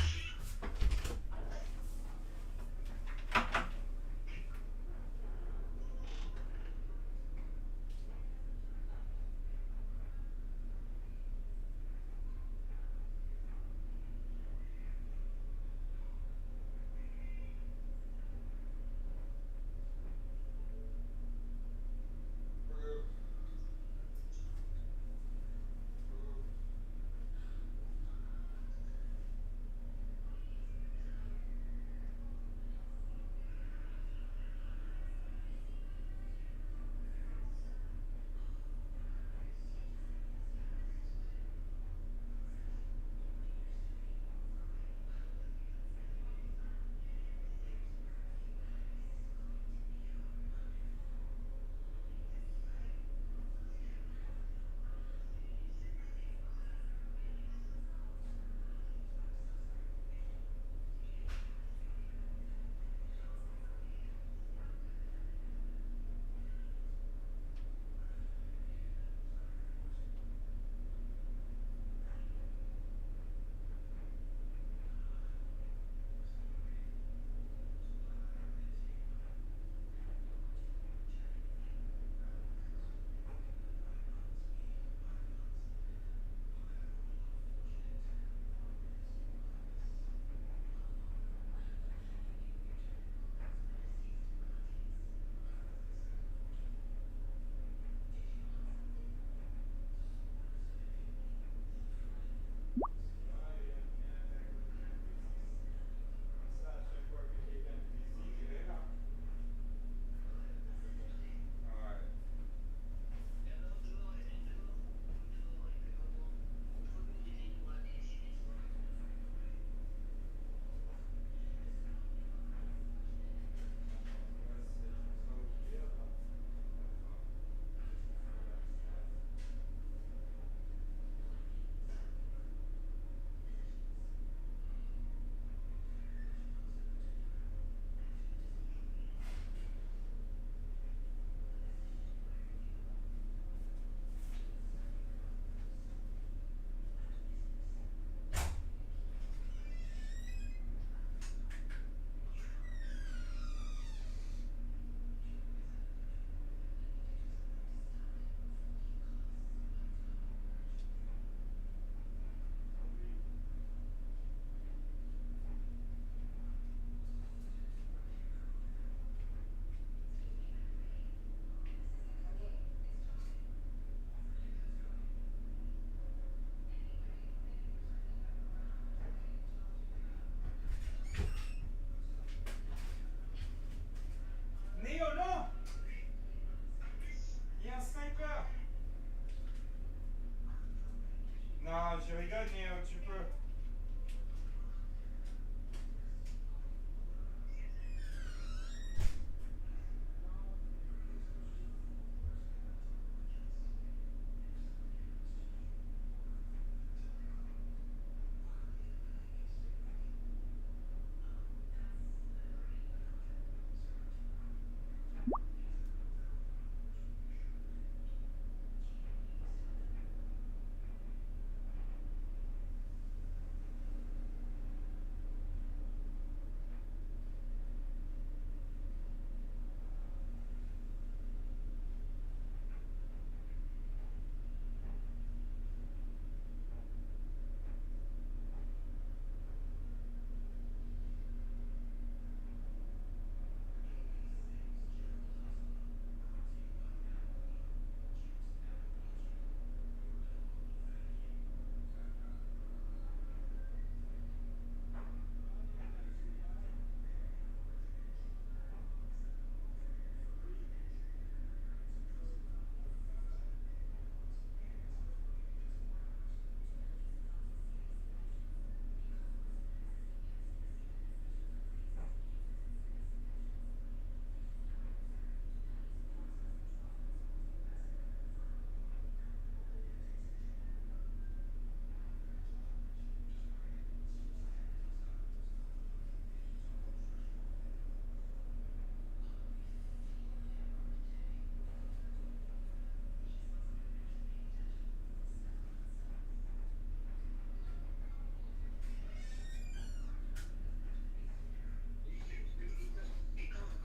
tu rigoles, Néo, tu peux.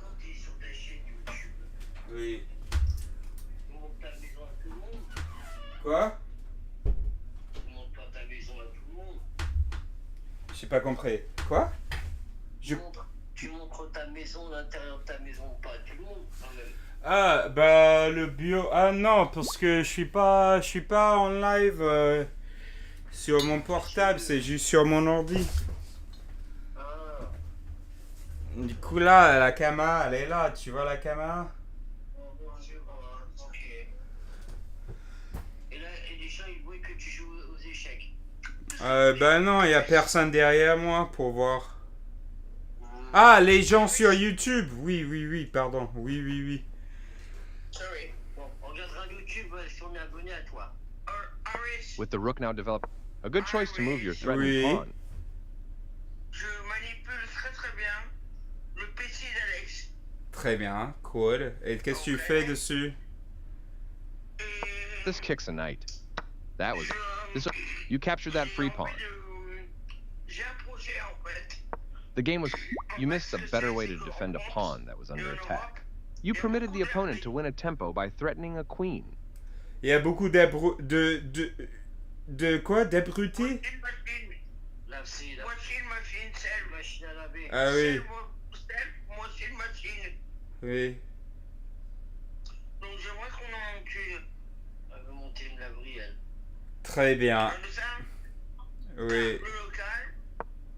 Quand tu es sur ta chaîne YouTube, Oui. tu montres ta maison à tout le monde. Quoi? Tu montres pas ta maison à tout le monde. J'ai pas compris. Quoi? Je... Tu montres ta maison, l'intérieur de ta maison, pas à tout le monde quand même. Ah, bah, le bio... Ah non, parce que je suis pas en live sur mon portable, c'est juste sur mon ordi. Ah, Du coup, là, la caméra, elle est là. Tu vois la caméra? je vois, ok. Et là, et les gens, ils voient que tu joues aux échecs. Bah non, il y a personne derrière moi pour voir. Ah, les gens sur YouTube. Oui, oui, oui, pardon. Oui, oui, oui. Sorry. Bon, on regardera YouTube si on est abonné à toi. With the rook now developed, a good choice to move your threatening Oui. pawn. Je manipule très très bien le PC d'Alex. Très bien, cool. Et qu'est-ce que tu fais dessus? Et This kicks a knight. That was je- this. You captured that free pawn. J'ai un projet en fait. The game was. You missed a better way to defend a pawn that was under attack. You permitted the opponent to win a tempo by threatening a queen. Il y a beaucoup de quoi? D'abrutis? Une machine. Là, c'est la machine, celle, machine à laver. Ah oui. Moi, c'est une machine. Oui. Donc, j'aimerais qu'on en monte une. Elle veut monter une laverie, elle. Très bien. Comme ça, Oui. le local,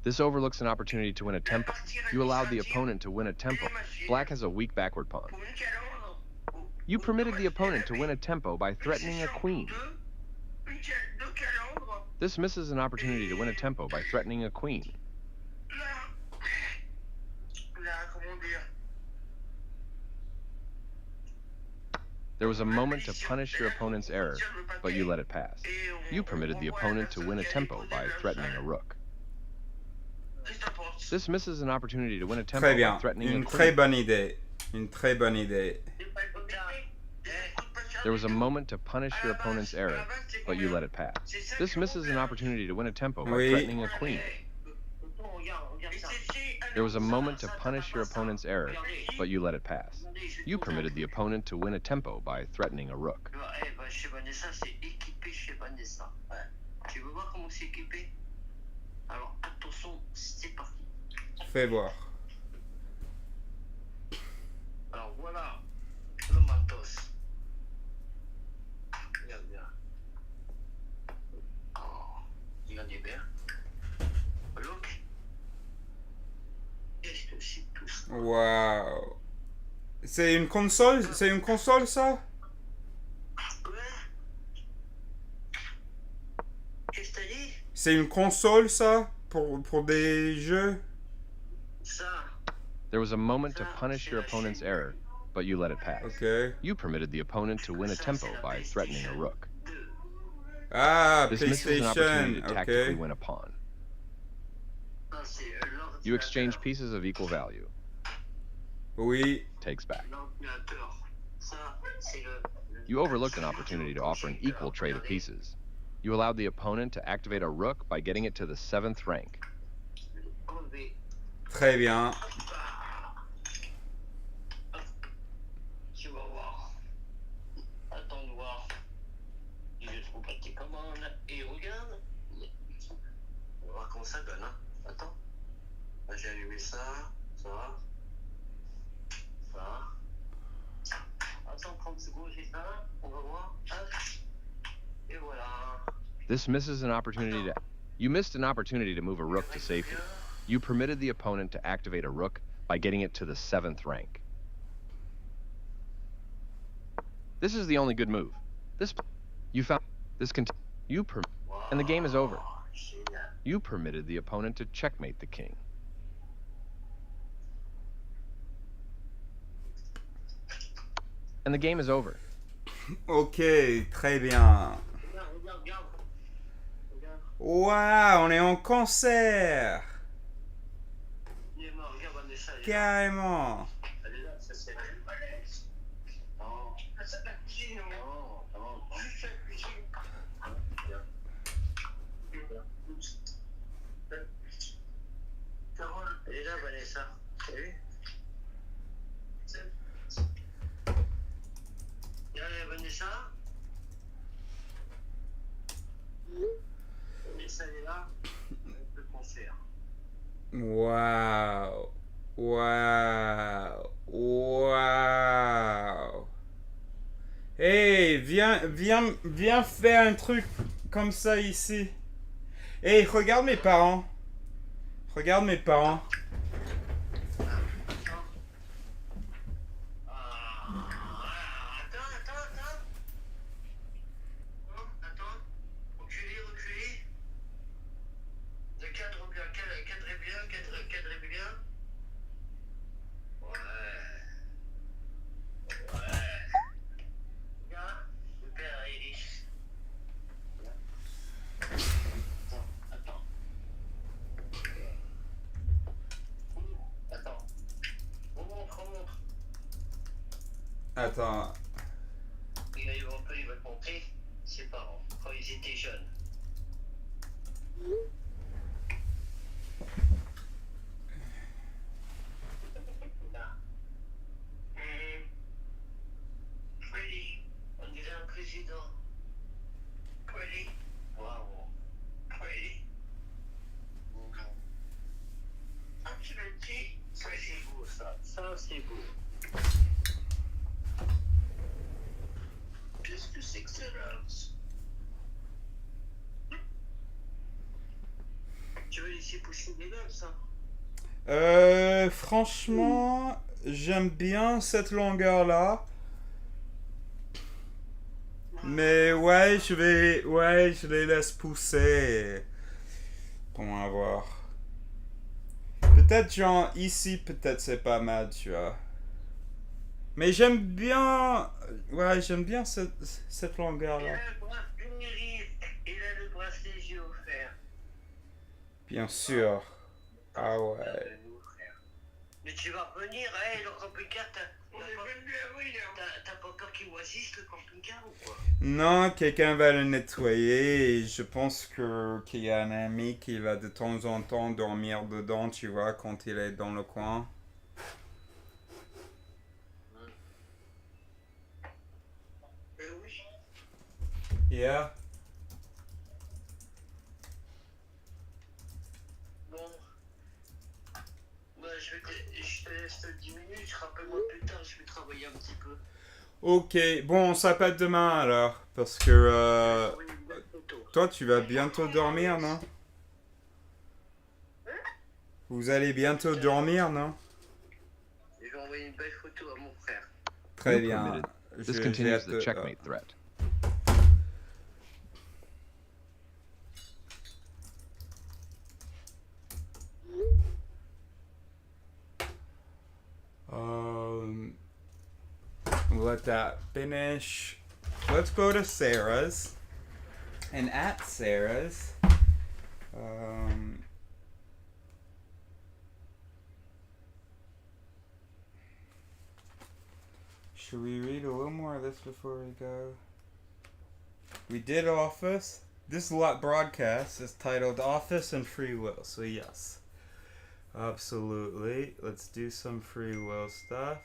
This overlooks an opportunity to win a la tempo. partie You allowed the administrative opponent to win a tempo. des machines. Black has a weak backward pawn. Pour une calandre, You ou- permitted ou the deux opponent to machines à win a laver. tempo by Une threatening a session queen. deux calandres. This misses an opportunity to win a tempo by threatening a queen. Là, comment dire? There was a moment to punish your opponent's error, but you let it pass. Et on- You permitted the on voit opponent to personne win a qui a tempo déposé by leur threatening a salle. rook. Qu'est-ce que t'en penses? This misses an opportunity to win a tempo Très by bien. threatening a Une très queen. bonne idée. Une très bonne idée. There was a moment to punish your opponent's error, but you let it pass. This misses an opportunity to win a tempo by Oui. threatening a queen. There was a moment to punish your opponent's error, but you let it pass. You permitted the opponent to win a tempo by threatening a rook. Chez Vanessa, c'est équipé chez Vanessa. Ouais. Tu veux voir comment c'est équipé? Alors, attention, c'est parti. Fais voir. Alors, voilà le matos. Regarde bien. Oh, regardez bien. Look. Qu'est-ce que c'est tout ça? Waouh. C'est une console? C'est une console, ça? Ouais. Qu'est-ce que t'as dit? C'est une console, ça? Pour des jeux? Ça, There was a moment to punish your opponent's error, but you let it pass. Ok. You permitted the opponent to win a tempo by threatening a rook. 2. Ah, This misses an opportunity PlayStation. to tactically Ok. win a pawn. Ça, c'est l'ordinateur. You exchange pieces of equal value. Oui. Takes back. L'ordinateur. Ça, c'est le... You overlooked an opportunity to offer an equal trade of pieces. You allowed the opponent to activate a rook by getting it to the 7th rank. Enlever. Très bien. Tu vas voir. Attends de voir. Je trouve pas tes commandes. Et regarde. On va voir comment ça donne, hein. Attends. Là, j'ai allumé ça. Ça. Ça. Attends 30 secondes, j'ai ça. On va voir. Hop. Et voilà. This misses an opportunity to. You missed an opportunity to move a rook to safety. You permitted the opponent to activate a rook by getting it to the 7th rank. This is the only good move. You found this and the game is over. Génial. You permitted the opponent to checkmate the king. And the game is over. Ok, très bien. Regarde, regarde, regarde. Regarde. Waouh, on est en concert. Il est mort, regarde, Vanessa. Elle est là. Carrément. Elle est là, ça c'est la malaise. Non. C'est la cuisine, non. Non, non. Juste la cuisine. Regarde. Carole, elle est là, Vanessa. T'as vu? Regarde, Vanessa. Vanessa, elle est là. Le concert. Waouh. Waouh. Waouh. Hey, viens faire un truc comme ça ici. Hey, regarde mes parents. Regarde mes parents. Attends. Attends. Reculez. Le cadre bien, cadrez bien. Ouais. Regarde, le père Iris. Attends. Remonte. Attends. Il va te montrer ses parents quand ils étaient jeunes. Là. Freddy, on dirait un président. Freddy. Waouh. Freddy. Ah, tu l'as dit? Ça, c'est beau, ça. Ça, c'est beau. Qu'est-ce que c'est que ça, Rams? Tu veux laisser pousser des lèvres, ça? Franchement, j'aime bien cette longueur-là. Mais ouais, je les laisse pousser. Pour avoir. Peut-être genre ici, peut-être c'est pas mal, tu vois. Mais j'aime bien cette longueur-là. Il a le bracelet que j'ai offert. Bien sûr. Ah ouais. Mais tu vas revenir, hein, le camping-car, t'as pas peur qu'il moisisse le camping-car ou quoi? Non, quelqu'un va le nettoyer et je pense qu'il y a un ami qui va de temps en temps dormir dedans, tu vois, quand il est dans le coin. Oui. Yeah. Bon. Bah, je te laisse 10 minutes, rappelle-moi plus tard, je vais travailler un petit peu. Ok, bon, on s'appelle demain alors, parce que Oui, une belle photo. toi tu vas bientôt dormir, non? Vous allez bientôt dormir, non? Je vais envoyer une belle photo à mon frère. Très You bien. permitted. This J'ai continues hâte the de- checkmate threat. We'll let that finish. Let's go to Sarah's. And at Sarah's, should we read a little more of this before we go? We did Office. This broadcast is titled Office and Free Will, so yes. Absolutely. Let's do some free will stuff.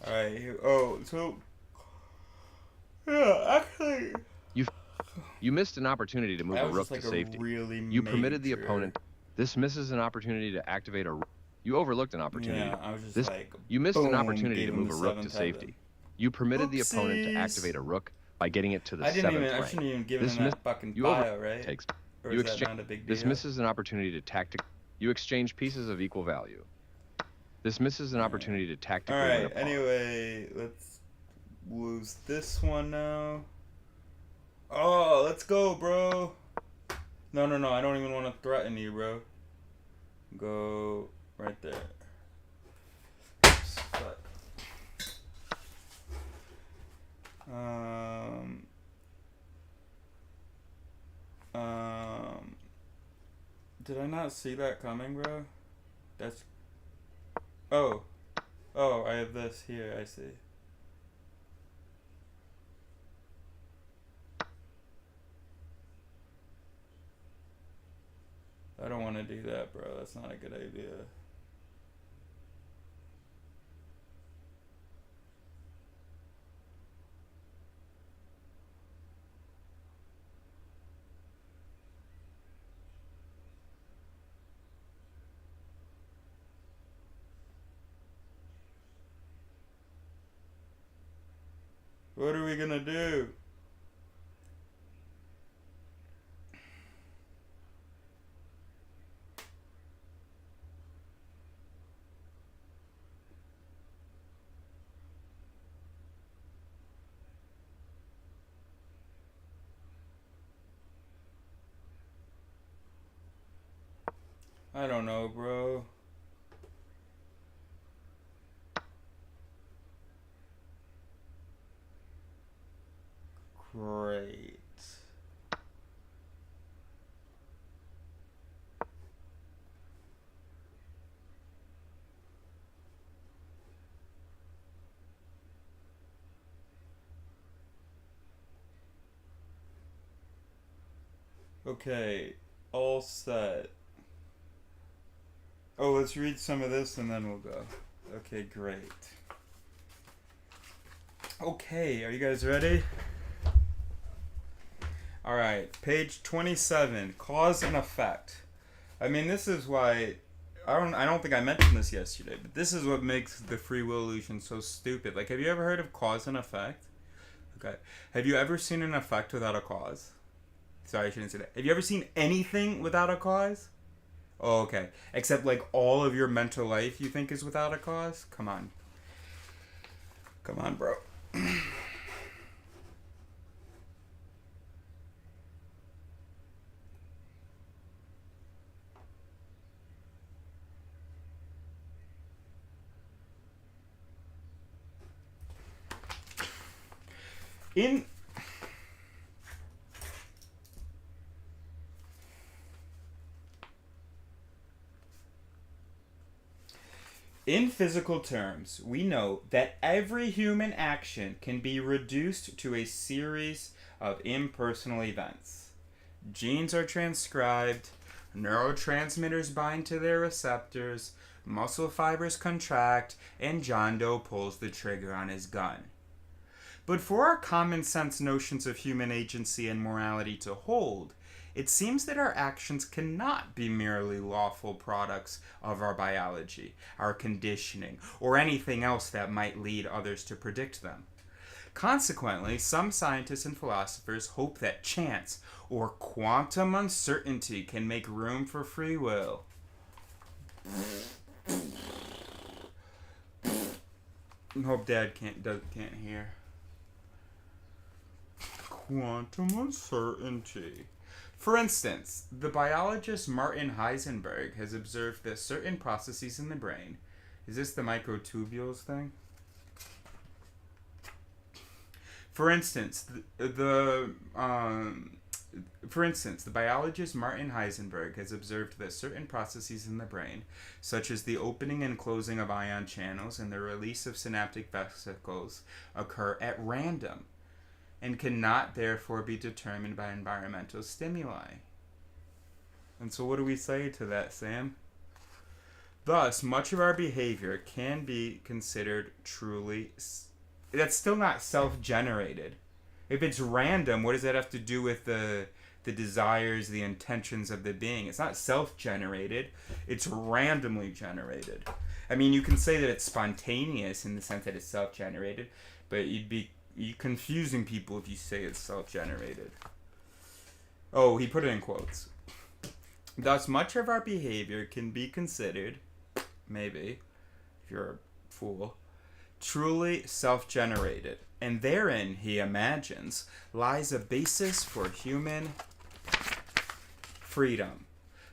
Alright, so yeah, actually You missed an opportunity to move a rook to safety. You permitted the opponent. This misses an opportunity to activate a. You overlooked an opportunity. Yeah, I was just You missed boom, an opportunity to gave him move a the rook to seventh safety. heaven. You permitted the opponent to Oopsies. activate a rook by getting it to the I seventh rank. shouldn't even give This him that fucking you bio, right? Takes. Or You is that exchange. not a big deal? This misses an opportunity to You exchange pieces of equal value. This misses an opportunity to tactically win a Alright, pawn. anyway, let's lose this one now. Oh, let's go, bro. No, I don't even want to threaten you, bro. Go right there. Oops, fuck. Did I not see that coming, bro? That's... Oh, I have this here, I see. I don't want to do that, bro. That's not a good idea. What are we gonna do? I don't know, bro. Great. Okay, all set. Oh, let's read some of this and then we'll go. Okay, great. Okay, are you guys ready? Alright, page 27, cause and effect. I mean, this is why, I don't think I mentioned this yesterday, but this is what makes the free will illusion so stupid. Like, have you ever heard of cause and effect? Okay. Have you ever seen an effect without a cause? Sorry, I shouldn't say that. Have you ever seen anything without a cause? Oh, okay. Except, like, all of your mental life you think is without a cause? Come on. Come on, bro. In physical terms, we know that every human action can be reduced to a series of impersonal events. Genes are transcribed, neurotransmitters bind to their receptors, muscle fibers contract, and John Doe pulls the trigger on his gun. But for our common sense notions of human agency and morality to hold, it seems that our actions cannot be merely lawful products of our biology, our conditioning, or anything else that might lead others to predict them. Consequently, some scientists and philosophers hope that chance or quantum uncertainty can make room for free will. I hope Dad can't hear. Quantum uncertainty. For instance, the biologist Martin Heisenberg has observed that certain processes in the brain. Is this the microtubules thing? For instance, the biologist Martin Heisenberg has observed that certain processes in the brain, such as the opening and closing of ion channels and the release of synaptic vesicles, occur at random and cannot therefore be determined by environmental stimuli. And so what do we say to that, Sam? Thus, much of our behavior can be considered truly... That's still not self-generated. If it's random, what does that have to do with the desires, the intentions of the being? It's not self-generated. It's randomly generated. I mean, you can say that it's spontaneous in the sense that it's self-generated, but you're confusing people if you say it's self-generated. Oh, he put it in quotes. Thus, much of our behavior can be considered, maybe, if you're a fool, truly self-generated, and therein, he imagines, lies a basis for human freedom.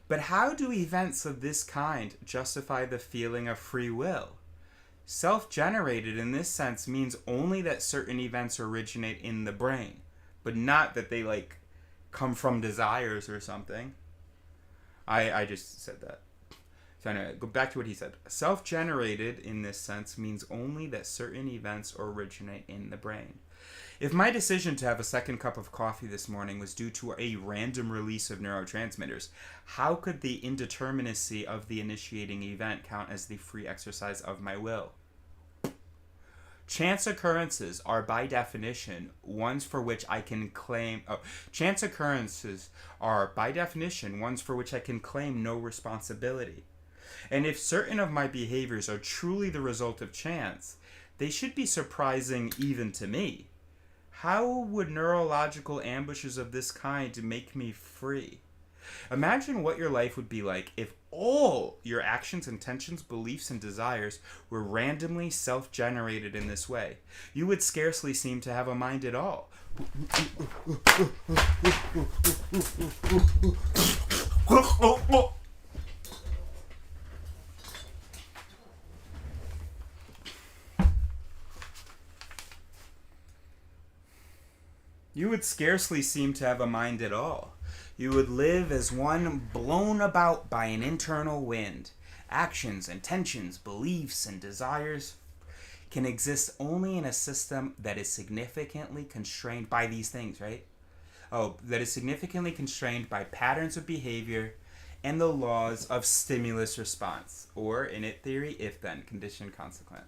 But how do events of this kind justify the feeling of free will? Self-generated in this sense means only that certain events originate in the brain, but not that they come from desires or something. I just said that. So anyway, go back to what he said. Self-generated in this sense means only that certain events originate in the brain. If my decision to have a second cup of coffee this morning was due to a random release of neurotransmitters, how could the indeterminacy of the initiating event count as the free exercise of my will? Chance occurrences are by definition ones for which I can claim... chance occurrences are by definition ones for which I can claim no responsibility. And if certain of my behaviors are truly the result of chance, they should be surprising even to me. How would neurological ambushes of this kind make me free? Imagine what your life would be like if all your actions, intentions, beliefs, and desires were randomly self-generated in this way. You would scarcely seem to have a mind at all. You would scarcely seem to have a mind at all. You would live as one blown about by an internal wind. Actions, intentions, beliefs, and desires can exist only in a system that is significantly constrained by these things, right? That is significantly constrained by patterns of behavior and the laws of stimulus response, or, in it theory, if-then, condition consequent.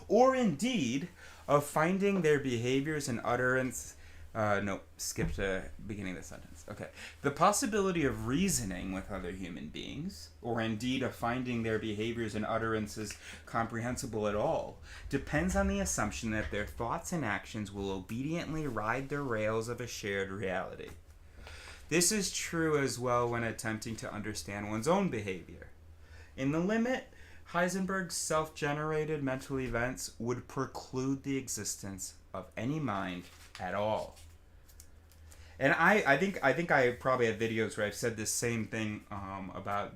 Or, indeed, of finding their behaviors and utterance... skip to beginning of the sentence. Okay. The possibility of reasoning with other human beings, or indeed of finding their behaviors and utterances comprehensible at all, depends on the assumption that their thoughts and actions will obediently ride the rails of a shared reality. This is true as well when attempting to understand one's own behavior. In the limit, Heisenberg's self-generated mental events would preclude the existence of any mind at all. And I think I probably have videos where I've said this same thing about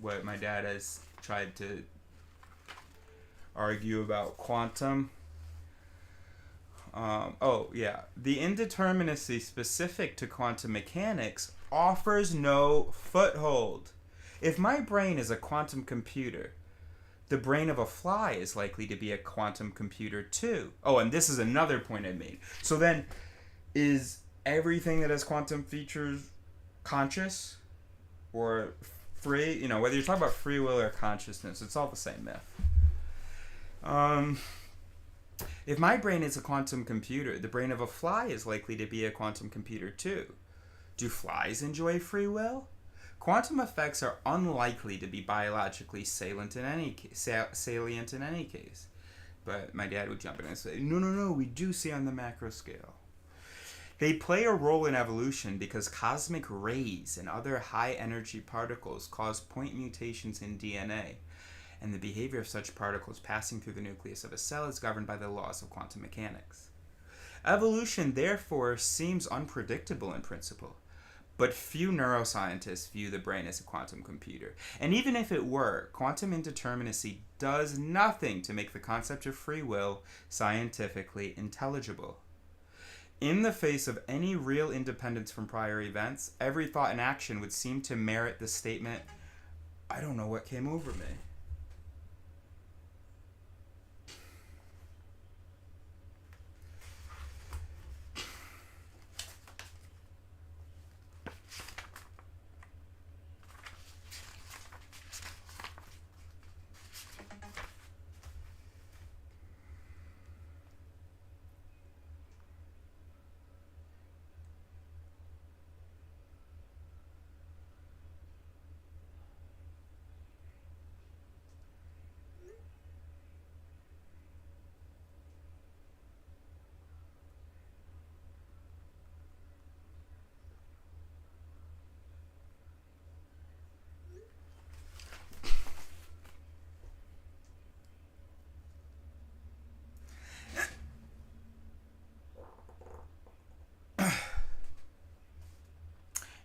what my dad has tried to argue about quantum. The indeterminacy specific to quantum mechanics offers no foothold. If my brain is a quantum computer, the brain of a fly is likely to be a quantum computer too. Oh, and this is another point I made. So then, is everything that has quantum features conscious or free? Whether you're talking about free will or consciousness, it's all the same myth. If my brain is a quantum computer, the brain of a fly is likely to be a quantum computer too. Do flies enjoy free will? Quantum effects are unlikely to be biologically salient in any case. But my dad would jump in and say, no, we do see on the macro scale. They play a role in evolution because cosmic rays and other high-energy particles cause point mutations in DNA, and the behavior of such particles passing through the nucleus of a cell is governed by the laws of quantum mechanics. Evolution, therefore, seems unpredictable in principle, But few neuroscientists view the brain as a quantum computer. And even if it were, quantum indeterminacy does nothing to make the concept of free will scientifically intelligible. In the face of any real independence from prior events, every thought and action would seem to merit the statement, I don't know what came over me.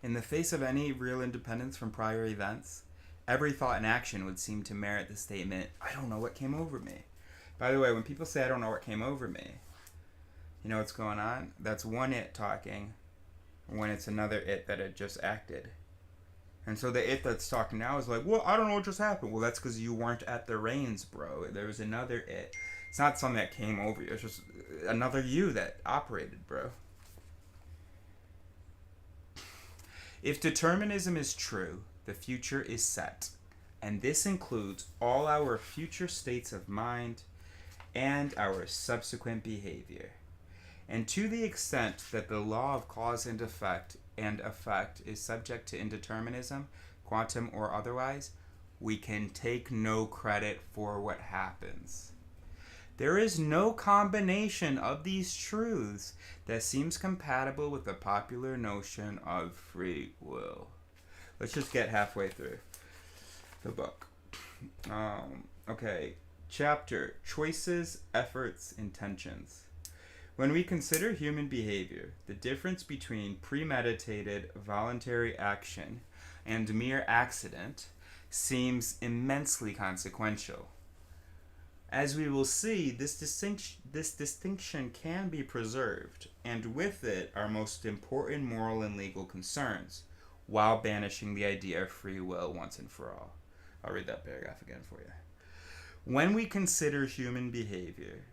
In the face of any real independence from prior events, every thought and action would seem to merit the statement, I don't know what came over me. By the way, when people say I don't know what came over me, you know what's going on? That's one it talking when it's another it that had just acted. And so the it that's talking now is like, well, I don't know what just happened. Well, that's because you weren't at the reins, bro. There was another it. It's not something that came over you. It's just another you that operated, bro. If determinism is true, the future is set, and this includes all our future states of mind and our subsequent behavior. And to the extent that the law of cause and effect is subject to indeterminism, quantum or otherwise, we can take no credit for what happens. There is no combination of these truths that seems compatible with the popular notion of free will. Let's just get halfway through the book. Okay, chapter, choices, efforts, intentions. When we consider human behavior, the difference between premeditated voluntary action and mere accident seems immensely consequential. As we will see, this distinction can be preserved, and with it our most important moral and legal concerns, while banishing the idea of free will once and for all. I'll read that paragraph again for you. When we consider human behavior,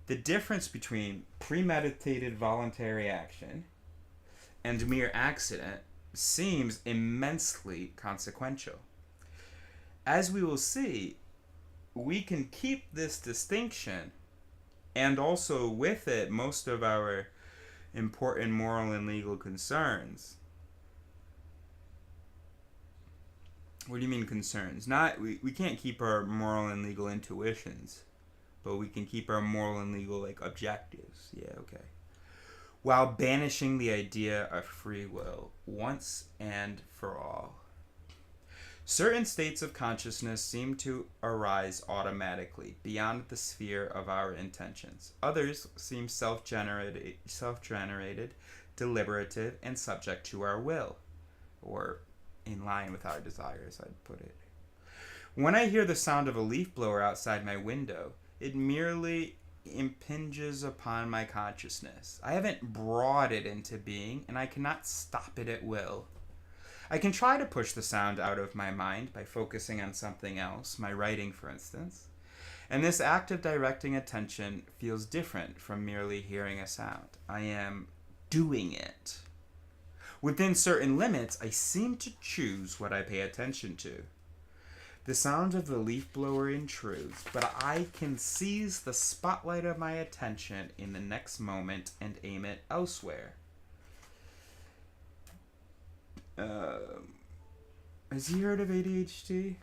the difference between premeditated voluntary action and mere accident seems immensely consequential. As we will see, we can keep this distinction, and also with it most of our important moral and legal concerns. What do you mean concerns? We can't keep our moral and legal intuitions, but we can keep our moral and legal objectives. Yeah, okay. While banishing the idea of free will once and for all. Certain states of consciousness seem to arise automatically, beyond the sphere of our intentions. Others seem self-generated, deliberative, and subject to our will, or in line with our desires, I'd put it. When I hear the sound of a leaf blower outside my window, it merely impinges upon my consciousness. I haven't brought it into being, and I cannot stop it at will. I can try to push the sound out of my mind by focusing on something else, my writing for instance, and this act of directing attention feels different from merely hearing a sound. I am doing it. Within certain limits, I seem to choose what I pay attention to. The sound of the leaf blower intrudes, but I can seize the spotlight of my attention in the next moment and aim it elsewhere. Has he heard of ADHD?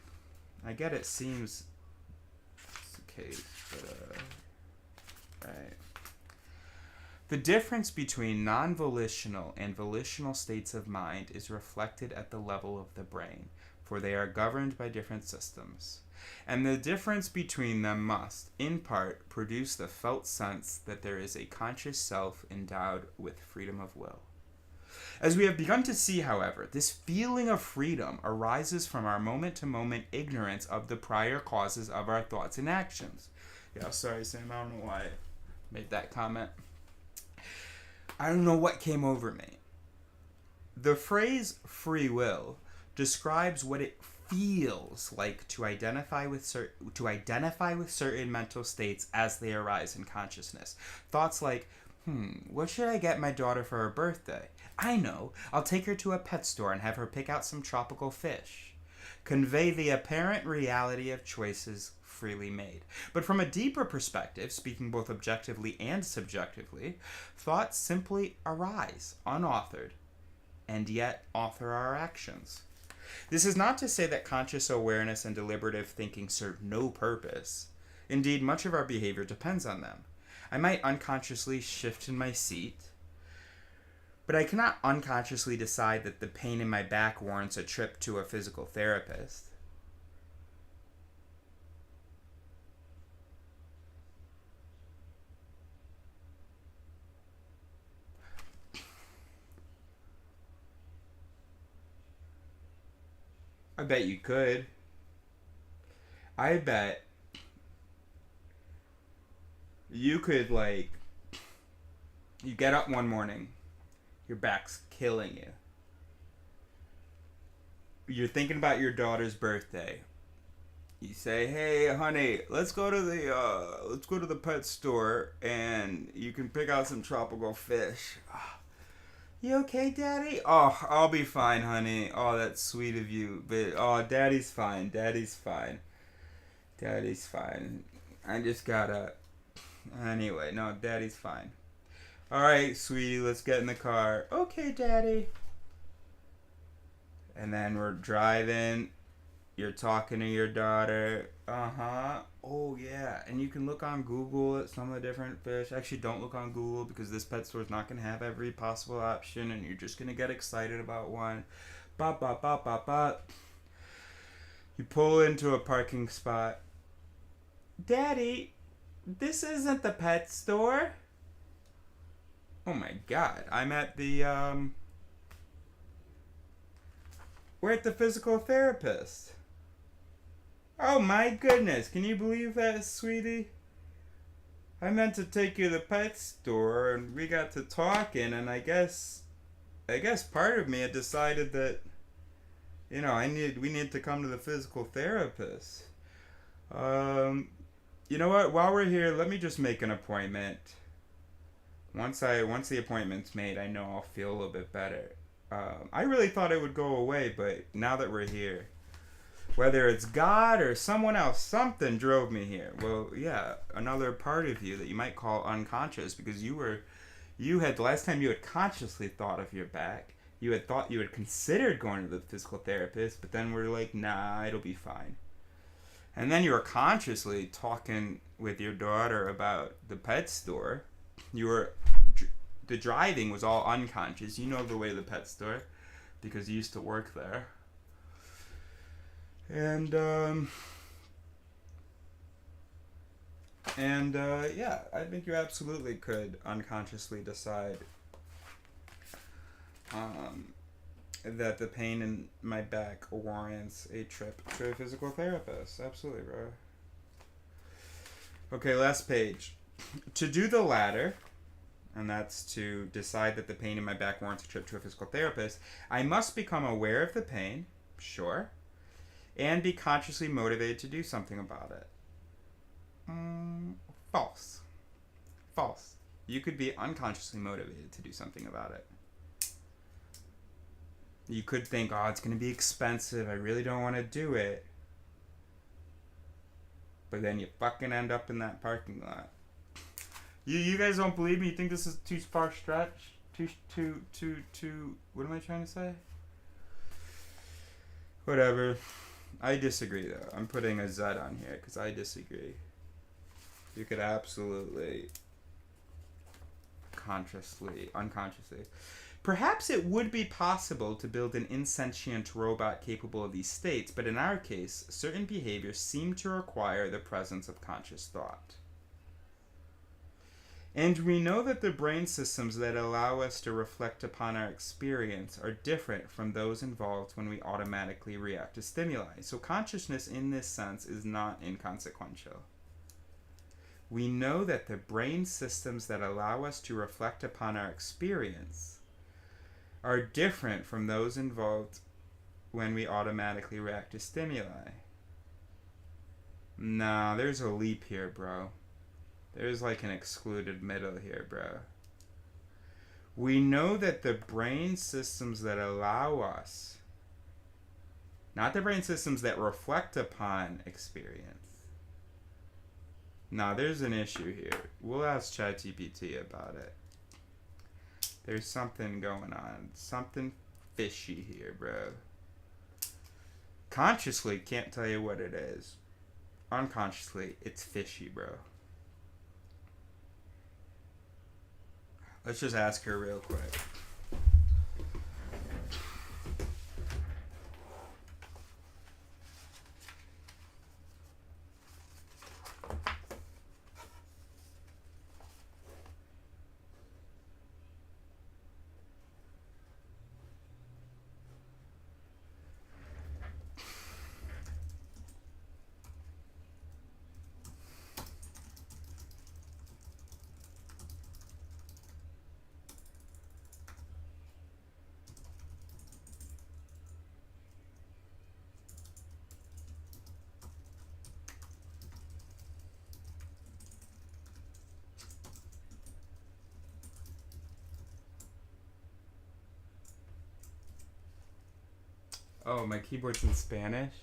I get it seems it's the case, but right. The difference between non-volitional and volitional states of mind is reflected at the level of the brain, for they are governed by different systems. And the difference between them must, in part, produce the felt sense that there is a conscious self endowed with freedom of will. As we have begun to see, however, this feeling of freedom arises from our moment-to-moment ignorance of the prior causes of our thoughts and actions. Yeah, sorry, Sam, I don't know why I made that comment. I don't know what came over me. The phrase free will describes what it feels like to identify with certain mental states as they arise in consciousness. Thoughts like, what should I get my daughter for her birthday? I know, I'll take her to a pet store and have her pick out some tropical fish. Convey the apparent reality of choices freely made. But from a deeper perspective, speaking both objectively and subjectively, thoughts simply arise, unauthored, and yet author our actions. This is not to say that conscious awareness and deliberative thinking serve no purpose. Indeed, much of our behavior depends on them. I might unconsciously shift in my seat, but I cannot unconsciously decide that the pain in my back warrants a trip to a physical therapist. I bet you could. I bet you could, like, you get up one morning, your back's killing you. You're thinking about your daughter's birthday. You say, "Hey, honey, let's go to the pet store and you can pick out some tropical fish." You okay, Daddy? Oh, I'll be fine, honey. Oh, that's sweet of you. But, oh, Daddy's fine. Daddy's fine. Daddy's fine. I just gotta... Anyway, no, Daddy's fine. Alright, sweetie, let's get in the car. Okay, Daddy. And then we're driving. You're talking to your daughter. Uh-huh. Oh, yeah. And you can look on Google at some of the different fish. Actually, don't look on Google because this pet store is not going to have every possible option and you're just going to get excited about one. Bop, bop, bop, bop, bop. You pull into a parking spot. Daddy, this isn't the pet store. Oh my God. I'm at the, we're at the physical therapist. Oh my goodness, can you believe that, sweetie? I meant to take you to the pet store and we got to talking and I guess part of me had decided that, you know, we need to come to the physical therapist. You know what, while we're here, let me just make an appointment. Once the appointment's made, I know I'll feel a little bit better. I really thought it would go away, but now that we're here, whether it's God or someone else, something drove me here. Well, yeah, another part of you that you might call unconscious because you had, the last time you had consciously thought of your back, you had considered going to the physical therapist, but then we're like, nah, it'll be fine. And then you were consciously talking with your daughter about the pet store. The driving was all unconscious. You know the way to the pet store because you used to work there. And yeah, I think you absolutely could unconsciously decide that the pain in my back warrants a trip to a physical therapist. Absolutely, bro. Okay, last page. To do the latter, and that's to decide that the pain in my back warrants a trip to a physical therapist, I must become aware of the pain, sure, and be consciously motivated to do something about it. False. False. You could be unconsciously motivated to do something about it. You could think, oh, it's going to be expensive. I really don't want to do it. But then you fucking end up in that parking lot. You guys don't believe me? You think this is too far stretch? Too, what am I trying to say? Whatever. I disagree, though. I'm putting a Z on here because I disagree. You could absolutely unconsciously. Perhaps it would be possible to build an insentient robot capable of these states, but in our case, certain behaviors seem to require the presence of conscious thought. And we know that the brain systems that allow us to reflect upon our experience are different from those involved when we automatically react to stimuli. So consciousness in this sense is not inconsequential. We know that the brain systems that allow us to reflect upon our experience are different from those involved when we automatically react to stimuli. Nah, there's a leap here, bro. There's like an excluded middle here, bro. We know that the brain systems that allow us, not the brain systems that reflect upon experience. Nah, there's an issue here. We'll ask ChatGPT about it. There's something going on. Something fishy here, bro. Consciously, can't tell you what it is. Unconsciously, it's fishy, bro. Let's just ask her real quick. Oh, my keyboard's in Spanish?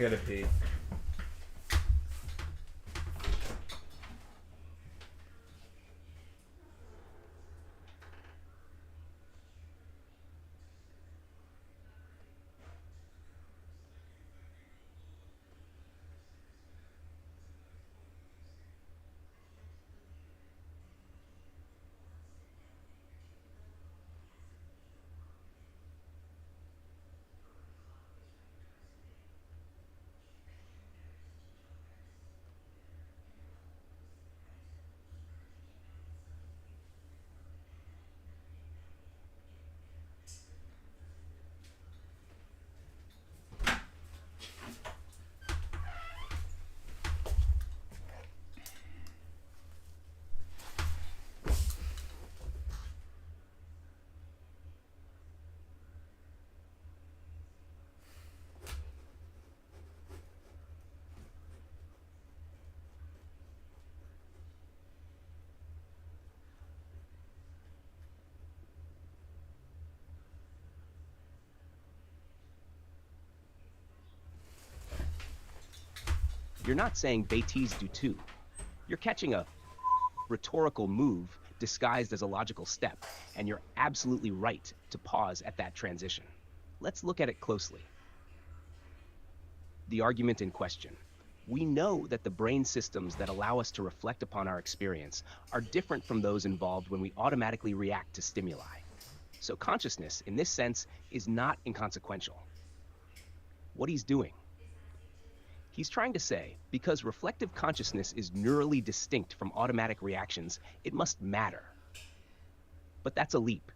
I gotta pee. You're not saying Bêtises du tout. You're catching a rhetorical move disguised as a logical step, and you're absolutely right to pause at that transition. Let's look at it closely. The argument in question. We know that the brain systems that allow us to reflect upon our experience are different from those involved when we automatically react to stimuli. So consciousness, in this sense, is not inconsequential. What he's doing, He's trying to say, because reflective consciousness is neurally distinct from automatic reactions, it must matter. But that's a leap.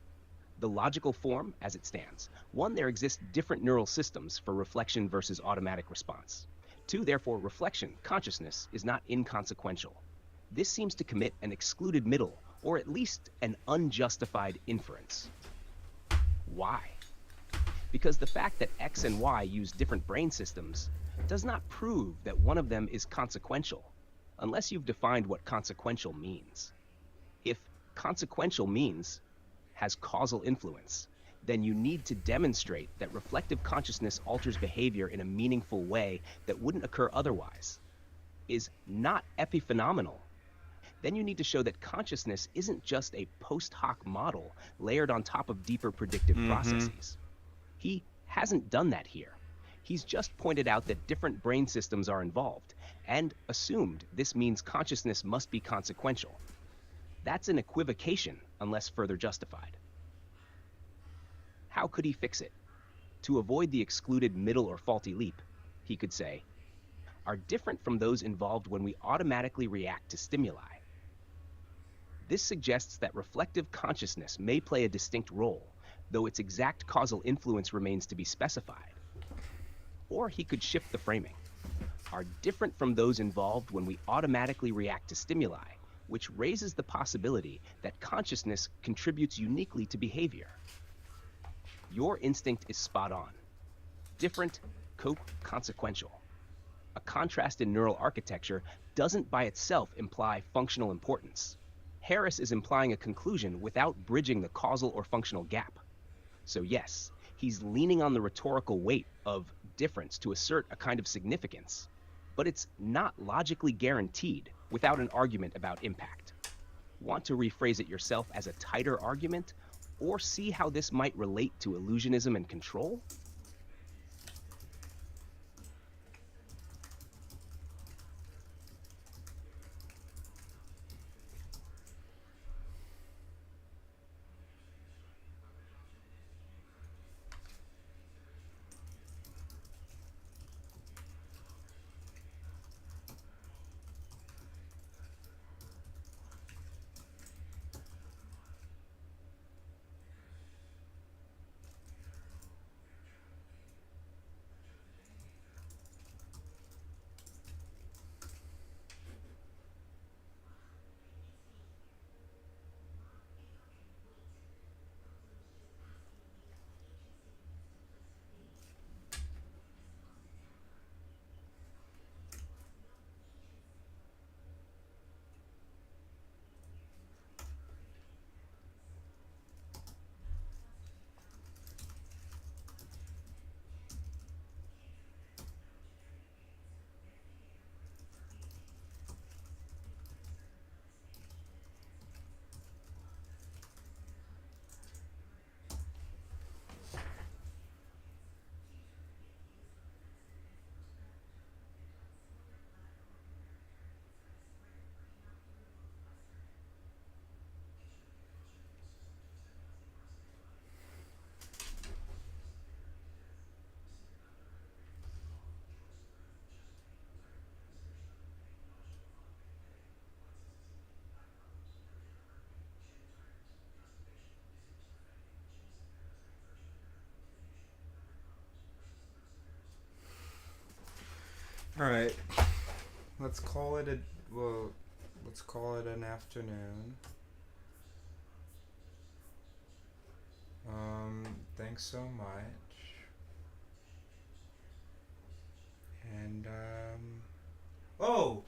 The logical form, as it stands: 1, there exist different neural systems for reflection versus automatic response. 2, therefore, reflection, consciousness, is not inconsequential. This seems to commit an excluded middle, or at least an unjustified inference. Why? Because the fact that X and Y use different brain systems does not prove that one of them is consequential, unless you've defined what consequential means. If consequential means has causal influence, then you need to demonstrate that reflective consciousness alters behavior in a meaningful way that wouldn't occur otherwise, is not epiphenomenal. Then you need to show that consciousness isn't just a post hoc model layered on top of deeper predictive processes. He hasn't done that here. He's just pointed out that different brain systems are involved, and assumed this means consciousness must be consequential. That's an equivocation unless further justified. How could he fix it? To avoid the excluded middle or faulty leap, he could say, are different from those involved when we automatically react to stimuli. This suggests that reflective consciousness may play a distinct role, though its exact causal influence remains to be specified. Or he could shift the framing. Are different from those involved when we automatically react to stimuli, which raises the possibility that consciousness contributes uniquely to behavior. Your instinct is spot on. Different, consequential. A contrast in neural architecture doesn't by itself imply functional importance. Harris is implying a conclusion without bridging the causal or functional gap. So yes, he's leaning on the rhetorical weight of difference to assert a kind of significance, but it's not logically guaranteed without an argument about impact. Want to rephrase it yourself as a tighter argument, or see how this might relate to illusionism and control? All right, let's call it let's call it an afternoon. Thanks so much. And oh,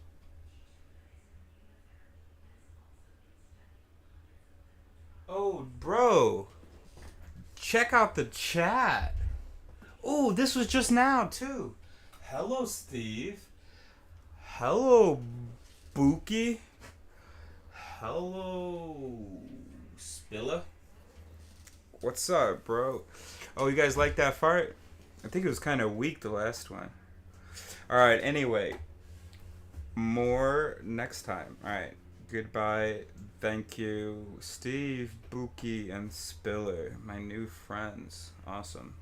bro, check out the chat. Oh, this was just now too. Hello, Steve. Hello, Buki. Hello, Spilla. What's up, bro? Oh, you guys like that fart? I think it was kind of weak, the last one. Alright, anyway. More next time. Alright, goodbye. Thank you, Steve, Buki, and Spiller, my new friends. Awesome.